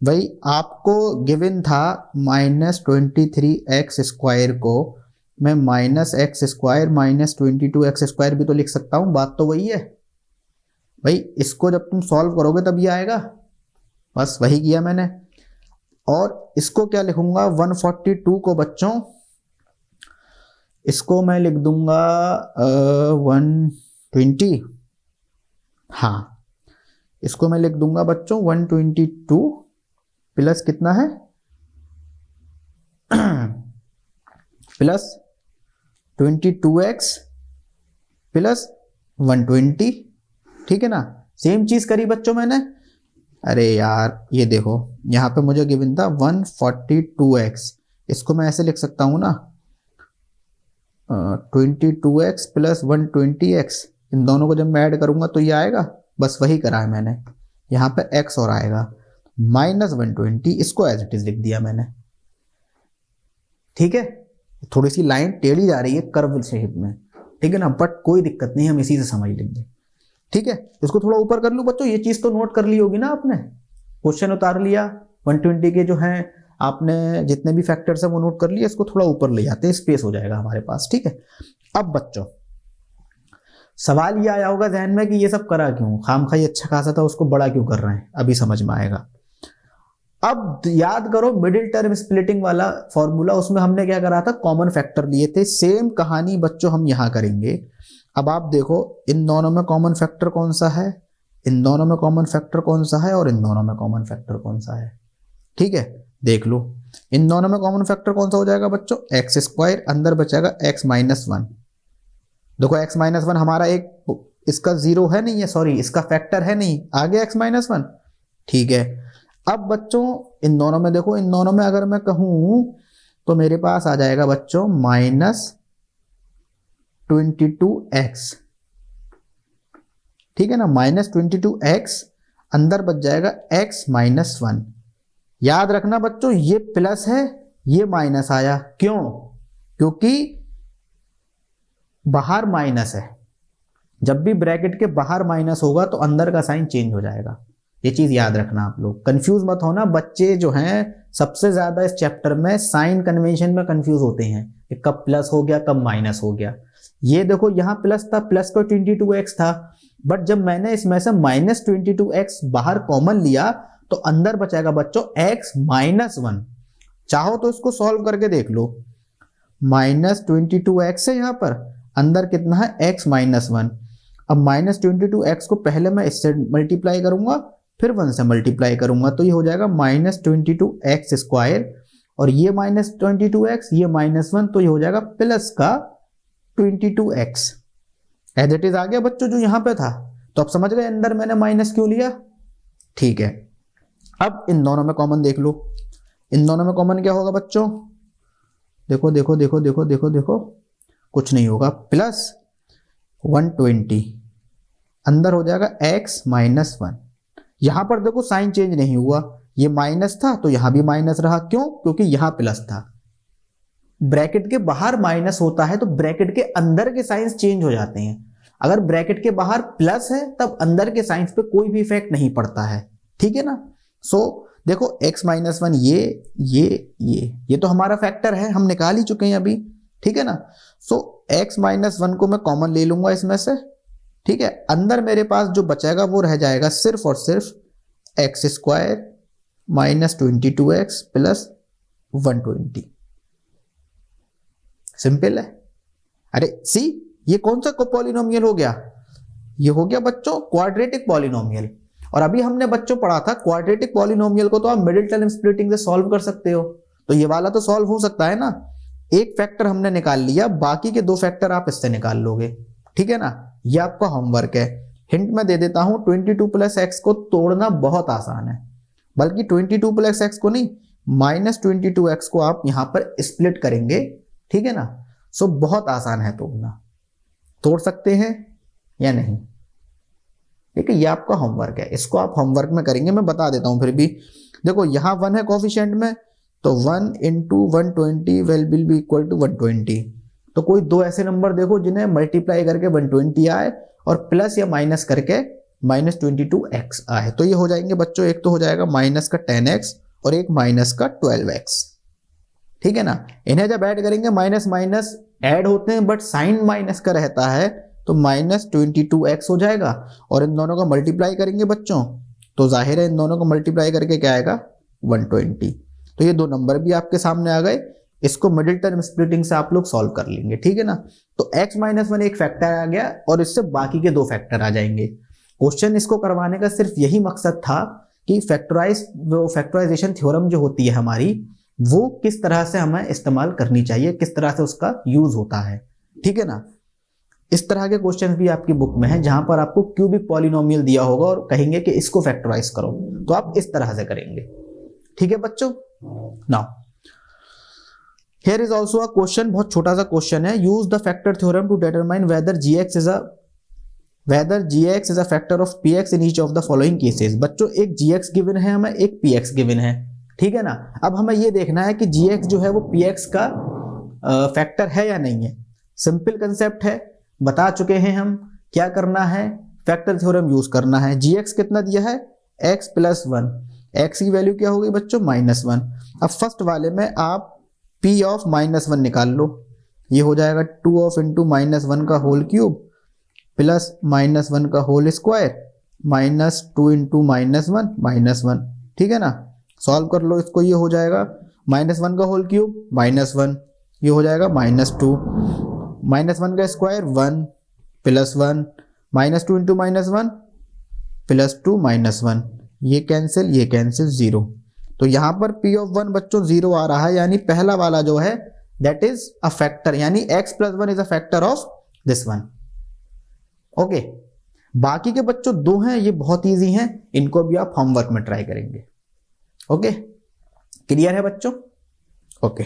भाई आपको गिवन था -23x स्क्वायर को मैं -x square minus 22x square भी तो लिख सकता हूं, बात तो वही है भाई। इसको जब तुम सॉल्व करोगे तब ये आएगा, बस वही किया मैंने। और इसको क्या लिखूंगा 142 को बच्चों, इसको मैं लिख दूंगा 120, हाँ इसको मैं लिख दूंगा बच्चों 122 प्लस कितना है प्लस 22x प्लस 120, ठीक है ना। सेम चीज करी बच्चों मैंने। अरे यार ये देखो यहां पे मुझे गिवन था 142x, इसको मैं ऐसे लिख सकता हूं ना 22x प्लस 120x, इन दोनों को जब मैं ऐड करूंगा तो ये आएगा, बस वही करा है मैंने। यहाँ पे x और आएगा माइनस 120, इसको एज इट इज लिख दिया मैंने, ठीक है। थोड़ी सी लाइन टेढ़ी जा रही है कर्व शेप में, ठीक है ना, बट कोई दिक्कत नहीं, हम इसी से समझ लेंगे, ठीक है। इसको थोड़ा ऊपर कर लूं बच्चों, ये चीज तो नोट कर ली होगी ना आपने, क्वेश्चन उतार लिया 120 के जो हैं आपने जितने भी फैक्टर्स हैं वो नोट कर लिए। इसको थोड़ा ऊपर ले जाते हैं, स्पेस हो जाएगा हमारे पास, ठीक है। अब बच्चों सवाल ये आया होगा ध्यान में कि ये सब करा क्यों, खामखा ये अच्छा खासा था उसको बड़ा क्यों कर रहे हैं, अभी समझ में आएगा। 142 + 120 = 120, अब याद करो मिडिल टर्म स्प्लिटिंग वाला फॉर्मूला, उसमें हमने क्या करा था, कॉमन फैक्टर लिए थे। सेम कहानी बच्चों हम यहां करेंगे। अब आप देखो इन दोनों में कॉमन फैक्टर कौन सा है, इन दोनों में कॉमन फैक्टर कौन सा है, और इन दोनों में कॉमन फैक्टर कौन सा है। ठीक है, देख लो इन दोनों में कॉमन फैक्टर कौन सा हो जाएगा बच्चों, एक्स स्क्वायर, अंदर बचेगा एक्स माइनस वन। देखो एक्स माइनस वन हमारा एक इसका जीरो है नहीं है, सॉरी इसका फैक्टर है नहीं, आगे एक्स माइनस वन। ठीक है, अब बच्चों इन दोनों में देखो, इन दोनों में अगर मैं कहूं तो मेरे पास आ जाएगा बच्चों -22x। ठीक है ना, -22x, अंदर बच जाएगा x माइनस वन। याद रखना बच्चों ये प्लस है, ये माइनस आया, क्यों, क्योंकि बाहर माइनस है। जब भी ब्रैकेट के बाहर माइनस होगा तो अंदर का साइन चेंज हो जाएगा। ये चीज याद रखना, आप लोग कंफ्यूज मत होना। बच्चे जो हैं सबसे ज्यादा इस चैप्टर में साइन कन्वेंशन में कंफ्यूज होते हैं कि कब प्लस हो गया कब माइनस हो गया। ये देखो यहाँ प्लस था, प्लस को 22x था, बट जब मैंने इसमें से -22x बाहर कॉमन लिया तो अंदर बचाएगा बच्चों x माइनस वन। चाहो तो इसको सॉल्व करके देख लो, -22x है यहाँ पर, अंदर कितना है x माइनस वन। अब -22x को पहले मैं इससे मल्टीप्लाई करूंगा, फिर 1 से मल्टीप्लाई करूंगा, तो ये हो जाएगा -22x स्क्वायर, और ये -22x, ये -1, तो ये हो जाएगा प्लस का 22x। एज इट इज आ गया बच्चों जो यहां पे था। तो अब समझ गए अंदर मैंने माइनस क्यों लिया। ठीक है, अब इन दोनों में कॉमन देख लो, इन दोनों में कॉमन क्या होगा बच्चों, देखो देखो देखो देखो देखो देखो, कुछ नहीं होगा, प्लस 120, अंदर हो जाएगा x माइनस वन। यहां पर देखो साइन चेंज नहीं हुआ, ये माइनस था तो यहां भी माइनस रहा, क्यों, क्योंकि यहां प्लस था। ब्रैकेट के बाहर माइनस होता है तो ब्रैकेट के अंदर के साइंस चेंज हो जाते हैं। अगर ब्रैकेट के बाहर प्लस है तब अंदर के साइंस पे कोई भी इफेक्ट नहीं पड़ता है। ठीक है ना। सो देखो x माइनस वन, ये तो हमारा फैक्टर है, हम निकाल ही चुके हैं अभी। ठीक है ना। सो x माइनस वन को मैं कॉमन ले लूंगा इसमें से। ठीक है, अंदर मेरे पास जो बचेगा वो रह जाएगा सिर्फ और सिर्फ x square -22x plus 120। Simple है। अरे सी, ये कौन सा पॉलिनोमियल हो गया, ये हो गया बच्चों क्वाड्रेटिक पॉलिनोमियल। और अभी हमने बच्चों पढ़ा था क्वाड्रेटिक पॉलिनोमियल को तो आप मिडिल टर्म स्प्लिटिंग से सॉल्व कर सकते हो, तो ये वाला तो सॉल्व हो सकता है ना। एक फैक्टर हमने निकाल लिया, बाकी के दो फैक्टर आप इससे निकाल लोगे। ठीक है ना, ये आपका होमवर्क है। हिंट में दे देता हूं, 22 प्लस एक्स को तोड़ना बहुत आसान है, बल्कि 22 प्लस एक्स को नहीं, -22x को आप यहां पर स्प्लिट करेंगे। ठीक है ना। सो बहुत आसान है तोड़ना, तोड़ सकते हैं या नहीं। ठीक है, ये आपका होमवर्क है, इसको आप होमवर्क में करेंगे, मैं बता देता हूं फिर भी। देखो यहां 1 है कोफिशिएंट में, तो 1 × 120 विल बी इक्वल टू 120। तो कोई दो ऐसे नंबर देखो जिन्हें मल्टीप्लाई करके 120 आए और प्लस या माइनस करके -22x आए, तो ये हो जाएंगे बच्चों, एक तो हो जाएगा माइनस का 10x और एक माइनस का 12x। ठीक है ना। इन्हें जब ऐड करेंगे, माइनस माइनस ऐड होते हैं बट साइन माइनस का रहता है, तो -22x हो जाएगा। और इन दोनों का मल्टीप्लाई करेंगे बच्चों, तो जाहिर है इन दोनों को मल्टीप्लाई करके क्या आएगा 120। तो ये दो नंबर भी आपके सामने आ गए, इसको मिडिल टर्म स्प्लिटिंग से आप लोग सॉल्व कर लेंगे। ठीक है ना। तो x माइनस वन एक फैक्टर आ गया और इससे बाकी के दो फैक्टर आ जाएंगे। क्वेश्चन इसको करवाने का सिर्फ यही मकसद था कि फैक्टराइजेशन थ्योरम जो होती है हमारी, वो किस तरह से हमें इस्तेमाल करनी चाहिए, किस तरह से उसका यूज होता है। ठीक है ना। इस तरह के क्वेश्चन भी आपकी बुक में है, जहां पर आपको क्यूबिक पॉलिनोमियल दिया होगा और कहेंगे कि इसको फैक्टराइज करो, तो आप इस तरह से करेंगे। ठीक है बच्चों। Now here is also a question, बहुत छोटा सा क्वेश्चन है। Use the factor theorem to determine whether gx is a factor of px in each of the following cases. बच्चों एक gx गिवन है हमें, एक px गिवन है। ठीक है ना। अब हमें ये देखना है कि gx जो है वो px का फैक्टर है या नहीं है। सिंपल कंसेप्ट है, बता चुके हैं हम। क्या करना है, फैक्टर थ्योरम यूज करना है। gx कितना दिया है, x प्लस 1, x की वैल्यू क्या हो गई बच्चों -1। अब फर्स्ट वाले में आप p ऑफ -1 निकाल लो, ये हो जाएगा 2 ऑफ इंटू -1 का होल क्यूब प्लस -1 का होल स्क्वायर -2 इंटू -1 -1। ठीक है ना। सॉल्व कर लो इसको, ये हो जाएगा -1 का होल क्यूब -1, ये हो जाएगा -2, -1 का स्क्वायर 1 +1, -2 इंटू -1 +2 -1, ये कैंसिल 0। तो यहां पर P(1) बच्चों 0 आ रहा है, यानी पहला वाला जो है दैट इज अ फैक्टर, यानी x+1 is a factor of this one. Okay, बाकी के बच्चों 2 हैं, ये बहुत इजी हैं, इनको भी आप होमवर्क में ट्राई करेंगे। ओके, क्लियर है बच्चों? ओके।